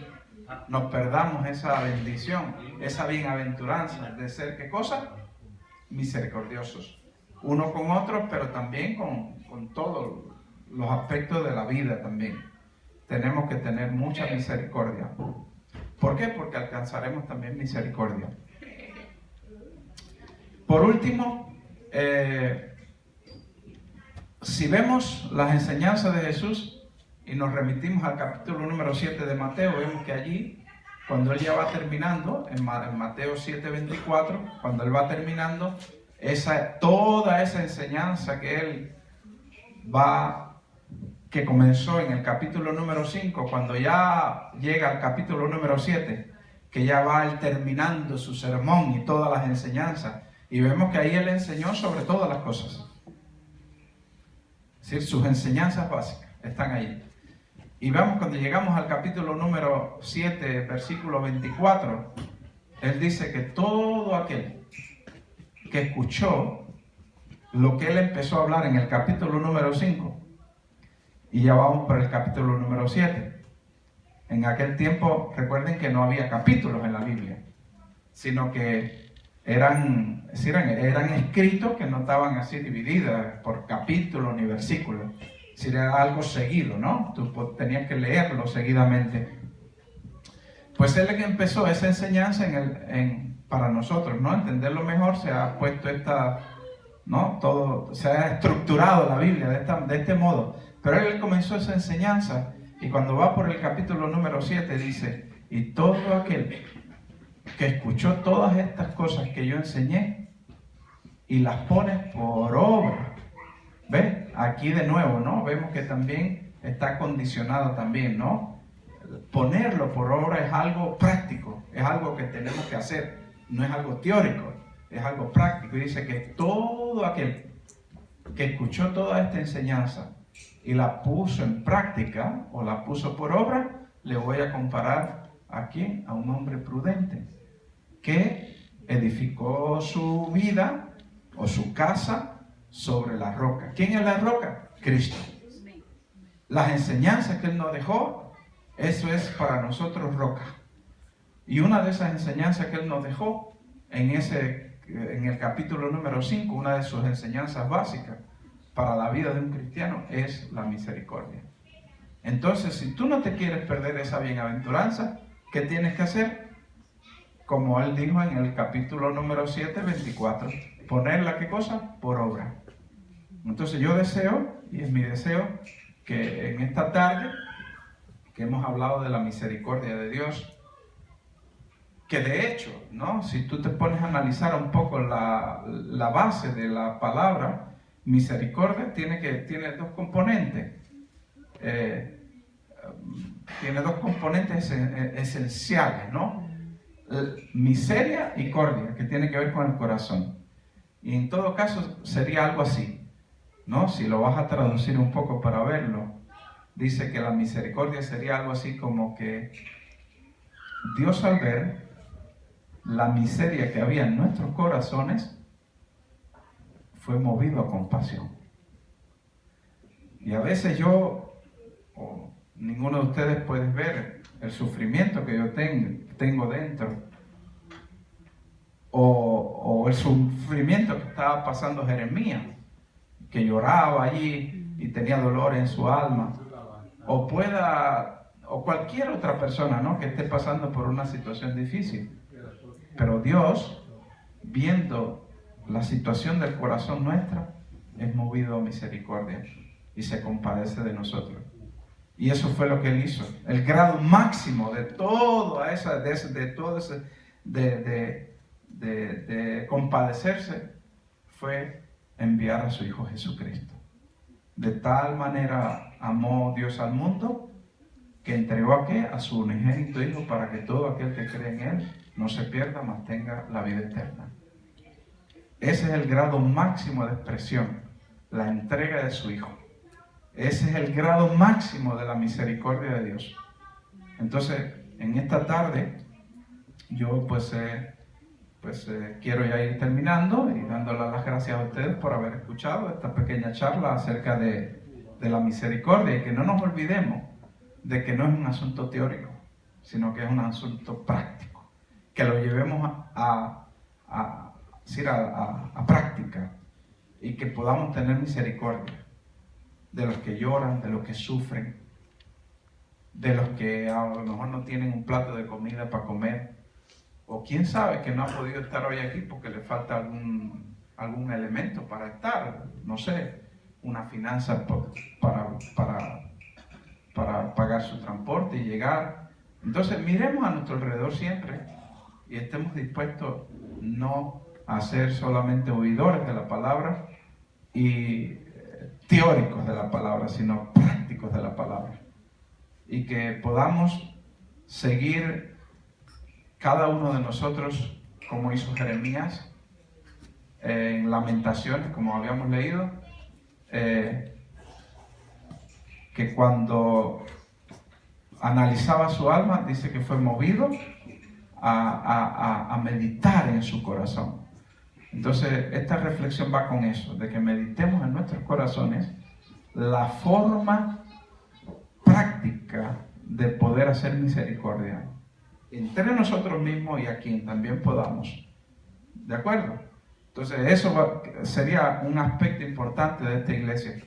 nos perdamos esa bendición, esa bienaventuranza de ser, ¿qué cosa? Misericordiosos, uno con otro, pero también con todos los aspectos de la vida también. Tenemos que tener mucha misericordia. ¿Por qué? Porque alcanzaremos también misericordia. Por último, si vemos las enseñanzas de Jesús y nos remitimos al capítulo número 7 de Mateo, vemos que allí, cuando Él ya va terminando, en Mateo 7:24, cuando Él va terminando, toda esa enseñanza que Él que comenzó en el capítulo número 5, cuando ya llega al capítulo número 7, que ya va Él terminando su sermón y todas las enseñanzas, y vemos que ahí Él enseñó sobre todas las cosas. Es decir, sus enseñanzas básicas están ahí. Y vemos cuando llegamos al capítulo número 7, versículo 24, Él dice que todo aquel que escuchó lo que Él empezó a hablar en el capítulo número 5, Y ya vamos por el capítulo número 7. En aquel tiempo, recuerden que no había capítulos en la Biblia, sino que eran escritos que no estaban así divididos por capítulos ni versículos. Si era algo seguido, ¿no? Tú tenías que leerlo seguidamente. Pues él que empezó esa enseñanza para nosotros, ¿no? Entenderlo mejor, se ha puesto ¿no? Todo, se ha estructurado la Biblia de este modo. Pero él comenzó esa enseñanza y cuando va por el capítulo número 7 dice, y todo aquel que escuchó todas estas cosas que yo enseñé y las pone por obra. ¿Ves? Aquí de nuevo, ¿no? Vemos que también está condicionado también, ¿no? Ponerlo por obra es algo práctico, es algo que tenemos que hacer, no es algo teórico, es algo práctico. Y dice que todo aquel que escuchó toda esta enseñanza y la puso en práctica o la puso por obra, le voy a comparar ¿a quién? A un hombre prudente que edificó su vida o su casa sobre la roca. ¿Quién es la roca? Cristo. Las enseñanzas que Él nos dejó, eso es para nosotros roca. Y una de esas enseñanzas que Él nos dejó en el capítulo número 5, una de sus enseñanzas básicas para la vida de un cristiano es la misericordia. Entonces, si tú no te quieres perder esa bienaventuranza, ¿qué tienes que hacer? Como Él dijo en el capítulo número 7, 24, ponerla, ¿qué cosa? Por obra. Entonces yo deseo, y es mi deseo, que en esta tarde, que hemos hablado de la misericordia de Dios, que de hecho, ¿no? Si tú te pones a analizar un poco la base de la palabra misericordia, tiene dos componentes. Tiene dos componentes esenciales, ¿no? Miseria y cordia, que tiene que ver con el corazón. Y en todo caso sería algo así, ¿no? Si lo vas a traducir un poco para verlo, dice que la misericordia sería algo así como que Dios, al ver la miseria que había en nuestros corazones, fue movido a compasión. Y a veces yo, o ninguno de ustedes puede ver el sufrimiento que yo tengo dentro, o el sufrimiento que estaba pasando Jeremías, que lloraba allí y tenía dolor en su alma, o cualquier otra persona, ¿no? Que esté pasando por una situación difícil. Pero Dios, viendo la situación del corazón nuestra, es movido a misericordia y se compadece de nosotros. Y eso fue lo que Él hizo. El grado máximo de compadecerse fue enviar a su Hijo Jesucristo. De tal manera amó Dios al mundo que entregó a su unigénito Hijo para que todo aquel que cree en Él no se pierda, mas tenga la vida eterna. Ese es el grado máximo de expresión, la entrega de su Hijo. Ese es el grado máximo de la misericordia de Dios. Entonces, en esta tarde, yo quiero ya ir terminando y dándole las gracias a ustedes por haber escuchado esta pequeña charla acerca de la misericordia, y que no nos olvidemos de que no es un asunto teórico, sino que es un asunto práctico, que lo llevemos a práctica y que podamos tener misericordia de los que lloran, de los que sufren, de los que a lo mejor no tienen un plato de comida para comer, o quién sabe que no ha podido estar hoy aquí porque le falta algún elemento para estar, no sé, una finanza para pagar su transporte y llegar. Entonces miremos a nuestro alrededor siempre y estemos dispuestos no a ser solamente oidores de la palabra y teóricos de la palabra, sino prácticos de la palabra, y que podamos seguir cada uno de nosotros, como hizo Jeremías en Lamentaciones, como habíamos leído, que cuando analizaba su alma, dice que fue movido a meditar en su corazón. Entonces, esta reflexión va con eso, de que meditemos en nuestros corazones la forma práctica de poder hacer misericordia entre nosotros mismos y a quien también podamos. ¿De acuerdo? Entonces eso sería un aspecto importante de esta iglesia.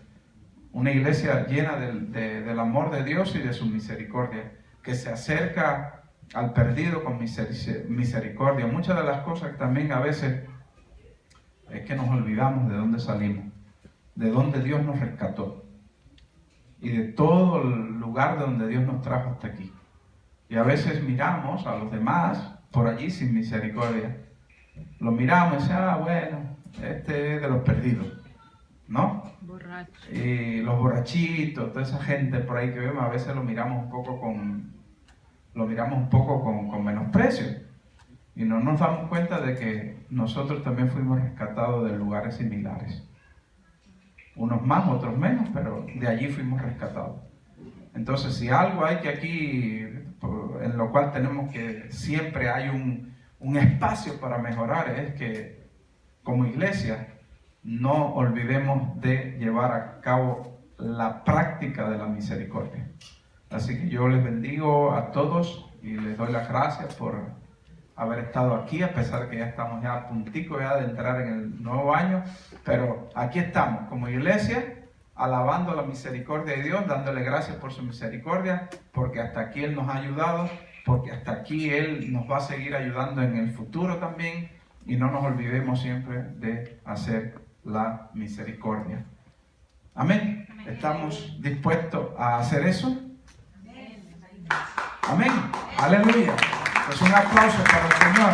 Una iglesia llena del amor de Dios y de su misericordia, que se acerca al perdido con misericordia. Muchas de las cosas que también a veces es que nos olvidamos de dónde salimos, de dónde Dios nos rescató y de todo el lugar de donde Dios nos trajo hasta aquí. Y a veces miramos a los demás por allí sin misericordia. Lo miramos y decimos, bueno, este es de los perdidos, ¿no? Borracho. Y los borrachitos, toda esa gente por ahí que vemos, a veces lo miramos un poco con menosprecio. Y no nos damos cuenta de que nosotros también fuimos rescatados de lugares similares. Unos más, otros menos, pero de allí fuimos rescatados. Entonces, si algo hay que aquí, en lo cual tenemos que, siempre hay un espacio para mejorar, es que como iglesia no olvidemos de llevar a cabo la práctica de la misericordia. Así que yo les bendigo a todos y les doy las gracias por haber estado aquí, a pesar de que ya estamos ya a puntico ya de entrar en el nuevo año, pero aquí estamos como iglesia, alabando la misericordia de Dios, dándole gracias por su misericordia, porque hasta aquí Él nos ha ayudado, porque hasta aquí Él nos va a seguir ayudando en el futuro también, y no nos olvidemos siempre de hacer la misericordia. Amén. ¿Estamos dispuestos a hacer eso? Amén. Aleluya. Pues un aplauso para el Señor.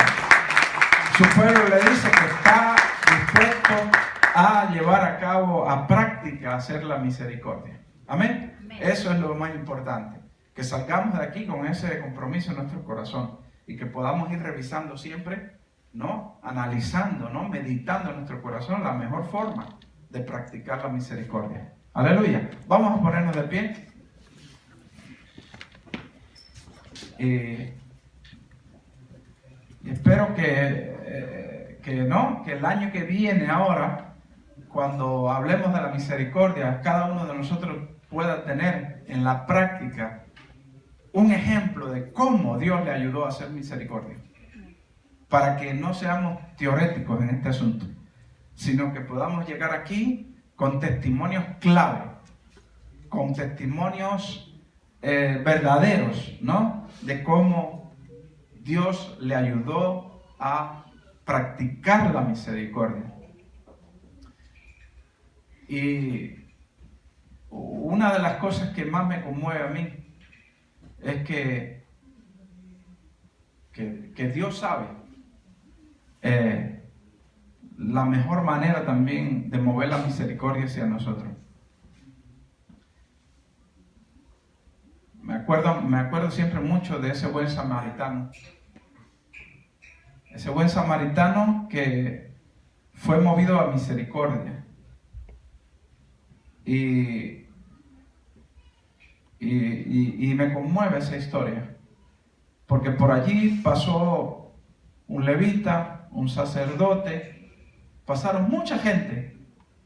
Su pueblo le dice que está dispuesto a llevar a cabo, a práctica, hacer la misericordia. Amén. Eso es lo más importante. Que salgamos de aquí con ese compromiso en nuestro corazón y que podamos ir revisando siempre, ¿no? Analizando, ¿no? Meditando en nuestro corazón la mejor forma de practicar la misericordia. Aleluya. Vamos a ponernos de pie. Espero que el año que viene ahora, cuando hablemos de la misericordia, cada uno de nosotros pueda tener en la práctica un ejemplo de cómo Dios le ayudó a hacer misericordia. Para que no seamos teoréticos en este asunto, sino que podamos llegar aquí con testimonios clave, con testimonios verdaderos, ¿no? De cómo Dios le ayudó a practicar la misericordia. Y una de las cosas que más me conmueve a mí es que Dios sabe la mejor manera también de mover la misericordia hacia nosotros. Me acuerdo siempre mucho de ese buen samaritano. Ese buen samaritano que fue movido a misericordia. Y me conmueve esa historia. Porque por allí pasó un levita, un sacerdote, pasaron mucha gente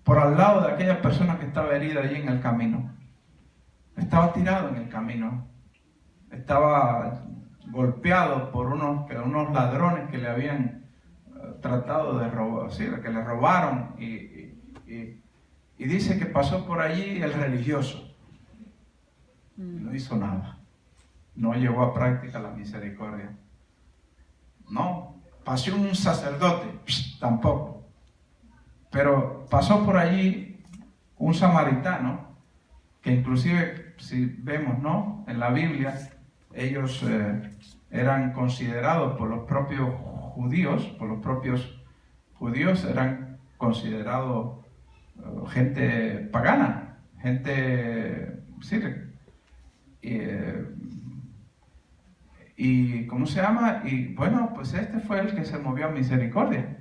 por al lado de aquella persona que estaba herida allí en el camino. Estaba tirado en el camino, estaba golpeado por unos ladrones que le habían tratado de robar, ¿sí? Que le robaron, y dice que pasó por allí el religioso, no hizo nada, no llevó a práctica la misericordia. No, pasó un sacerdote, tampoco, pero pasó por allí un samaritano, que inclusive si vemos, ¿no? En la Biblia, ellos eran considerados por los propios judíos eran considerados gente pagana, gente, sí, y ¿cómo se llama? Y bueno, pues este fue el que se movió a misericordia,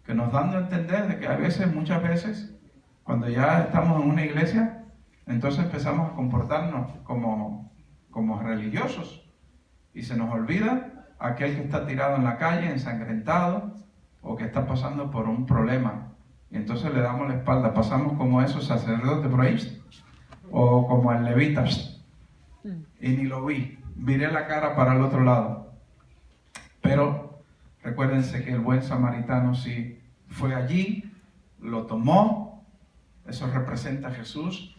que nos dando a entender de que a veces, muchas veces, cuando ya estamos en una iglesia, entonces empezamos a comportarnos como religiosos y se nos olvida aquel que está tirado en la calle, ensangrentado, o que está pasando por un problema. Y entonces le damos la espalda, pasamos como esos sacerdotes por ahí, o como el levita, y ni lo vi, viré la cara para el otro lado. Pero recuérdense que el buen samaritano sí fue allí, lo tomó, eso representa a Jesús,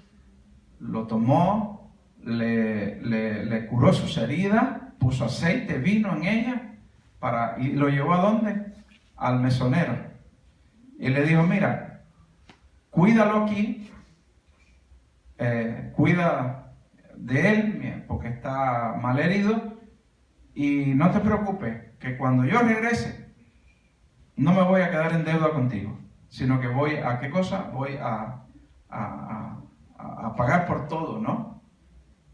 lo tomó, le curó sus heridas, puso aceite, vino en ella, y lo llevó ¿a dónde? Al mesonero. Y le dijo, mira, cuídalo aquí, cuida de él, porque está mal herido, y no te preocupes, que cuando yo regrese, no me voy a quedar en deuda contigo, sino que voy a, ¿qué cosa? Voy a pagar por todo, ¿no?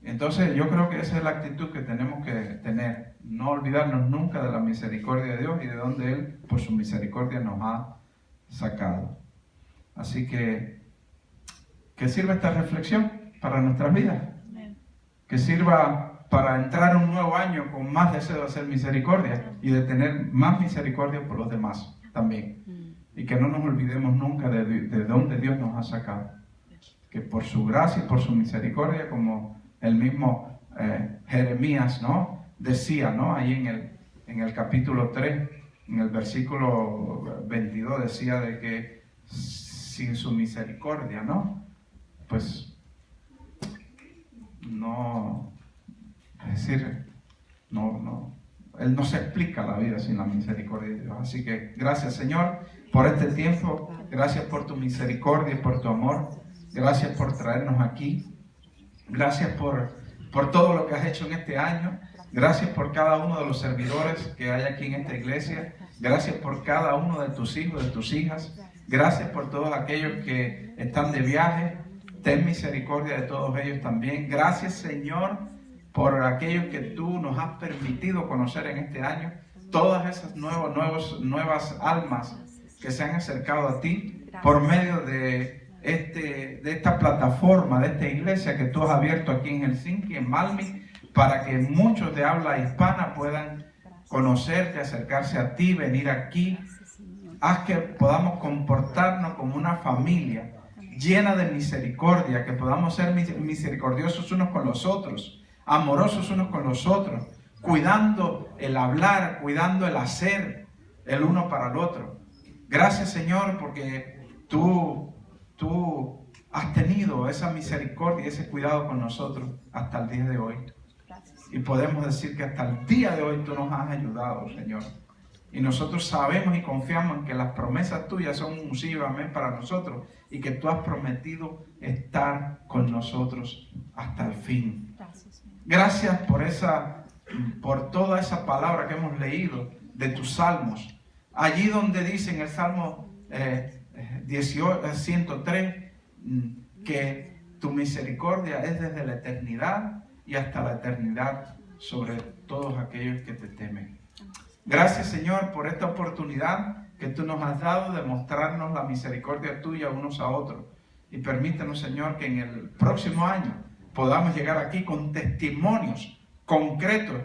Entonces yo creo que esa es la actitud que tenemos que tener, no olvidarnos nunca de la misericordia de Dios y de donde Él, por su misericordia, nos ha sacado. Así que sirva esta reflexión para nuestras vidas, que sirva para entrar un nuevo año con más deseo de hacer misericordia y de tener más misericordia por los demás también. Y que no nos olvidemos nunca de dónde Dios nos ha sacado. Que por su gracia y por su misericordia, como el mismo Jeremías, ¿no?, decía, ¿no?, ahí en el capítulo 3, en el versículo 22, decía de que sin su misericordia, ¿no?, pues no, es decir, Él no se explica la vida sin la misericordia de Dios. Así que gracias, Señor, por este tiempo. Gracias por tu misericordia y por tu amor. Gracias por traernos aquí. Gracias por todo lo que has hecho en este año. Gracias por cada uno de los servidores que hay aquí en esta iglesia. Gracias por cada uno de tus hijos, de tus hijas. Gracias por todos aquellos que están de viaje. Ten misericordia de todos ellos también. Gracias, Señor, por aquellos que tú nos has permitido conocer en este año. Todas esas nuevas almas que se han acercado a ti por medio de esta plataforma, de esta iglesia que tú has abierto aquí en Helsinki, en Malmi, para que muchos de habla hispana puedan conocerte, acercarse a ti, venir aquí. Haz que podamos comportarnos como una familia llena de misericordia, que podamos ser misericordiosos unos con los otros, amorosos unos con los otros, cuidando el hablar, cuidando el hacer el uno para el otro. Gracias, Señor, porque tú has tenido esa misericordia y ese cuidado con nosotros hasta el día de hoy. Y podemos decir que hasta el día de hoy tú nos has ayudado, Señor. Y nosotros sabemos y confiamos en que las promesas tuyas son un sí y un amén para nosotros, y que tú has prometido estar con nosotros hasta el fin. Gracias por toda esa palabra que hemos leído de tus salmos. Allí donde dice en el Salmo 103 que tu misericordia es desde la eternidad y hasta la eternidad sobre todos aquellos que te temen. Gracias, Señor, por esta oportunidad que tú nos has dado de mostrarnos la misericordia tuya unos a otros. Y permítanos, Señor, que en el próximo año podamos llegar aquí con testimonios concretos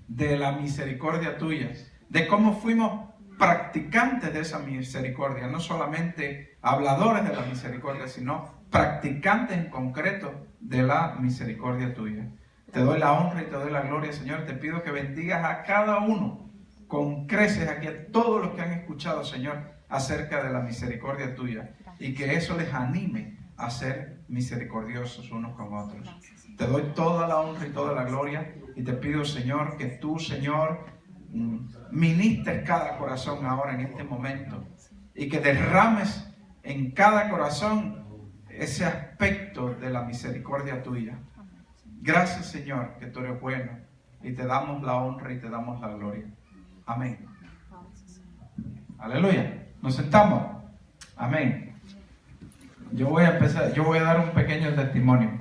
de la misericordia tuya, de cómo fuimos practicantes de esa misericordia, no solamente habladores de la misericordia, sino practicantes en concreto de la misericordia tuya. Te doy la honra y te doy la gloria, Señor. Te pido que bendigas a cada uno con creces aquí, a todos los que han escuchado, Señor, acerca de la misericordia tuya, y que eso les anime a ser misericordiosos unos con otros. Te doy toda la honra y toda la gloria, y te pido, Señor, que tú, Señor, ministres cada corazón ahora en este momento, y que derrames en cada corazón ese aspecto de la misericordia tuya. Gracias, Señor, que tú eres bueno, y te damos la honra y te damos la gloria. Amén. Aleluya. Nos sentamos. Amén. Yo voy a dar un pequeño testimonio.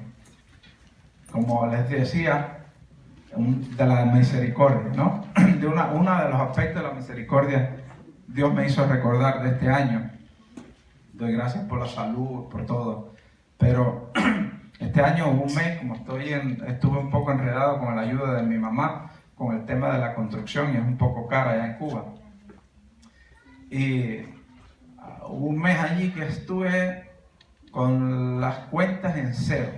Como les decía, de la misericordia, ¿no? De uno de los aspectos de la misericordia, Dios me hizo recordar de este año. Doy gracias por la salud, por todo. Pero este año hubo un mes, como estuve un poco enredado con la ayuda de mi mamá, con el tema de la construcción, y es un poco cara allá en Cuba. Y hubo un mes allí que estuve con las cuentas en cero.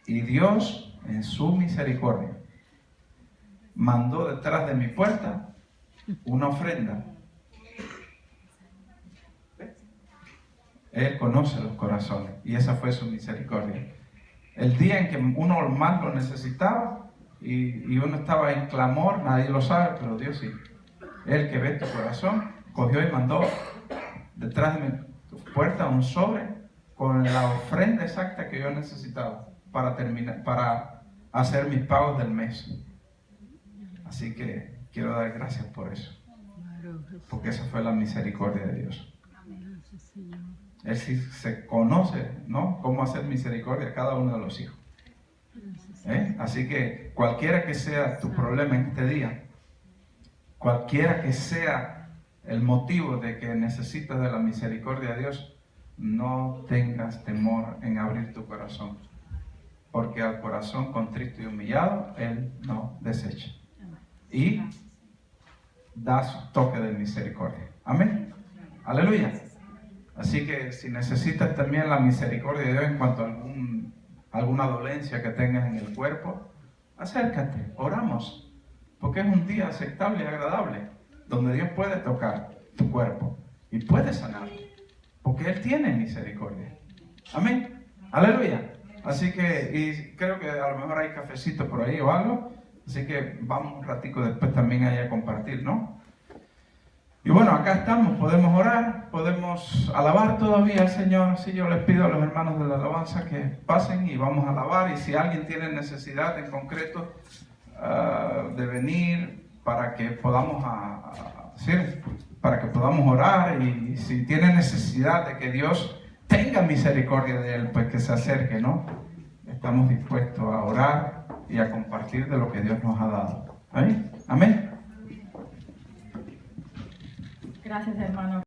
Y Dios, en su misericordia, mandó detrás de mi puerta una ofrenda. Él conoce los corazones y esa fue su misericordia. El día en que uno más lo necesitaba y uno estaba en clamor, nadie lo sabe, pero Dios sí. Él que ve tu corazón, cogió y mandó detrás de mi puerta un sobre con la ofrenda exacta que yo necesitaba para hacer mis pagos del mes. Así que quiero dar gracias por eso, porque esa fue la misericordia de Dios. Él sí se conoce, ¿no?, cómo hacer misericordia a cada uno de los hijos. Así que cualquiera que sea tu problema en este día, cualquiera que sea el motivo de que necesitas de la misericordia de Dios, no tengas temor en abrir tu corazón, porque al corazón contrito y humillado Él no desecha y da su toque de misericordia. Amén. Aleluya. Así que si necesitas también la misericordia de Dios en cuanto a alguna dolencia que tengas en el cuerpo, acércate, oramos, porque es un día aceptable y agradable, donde Dios puede tocar tu cuerpo y puede sanar, porque Él tiene misericordia. Amén. Aleluya. Así que, y creo que a lo mejor hay cafecito por ahí o algo, así que vamos un ratico después también ahí a compartir, ¿no? Y bueno, acá estamos, podemos orar, podemos alabar todavía al Señor. Así yo les pido a los hermanos de la alabanza que pasen y vamos a alabar. Y si alguien tiene necesidad en concreto de venir para que podamos orar, y si tiene necesidad de que Dios tenga misericordia de él, pues que se acerque, ¿no? Estamos dispuestos a orar y a compartir de lo que Dios nos ha dado. ¿Amén? Amén. Gracias, hermano.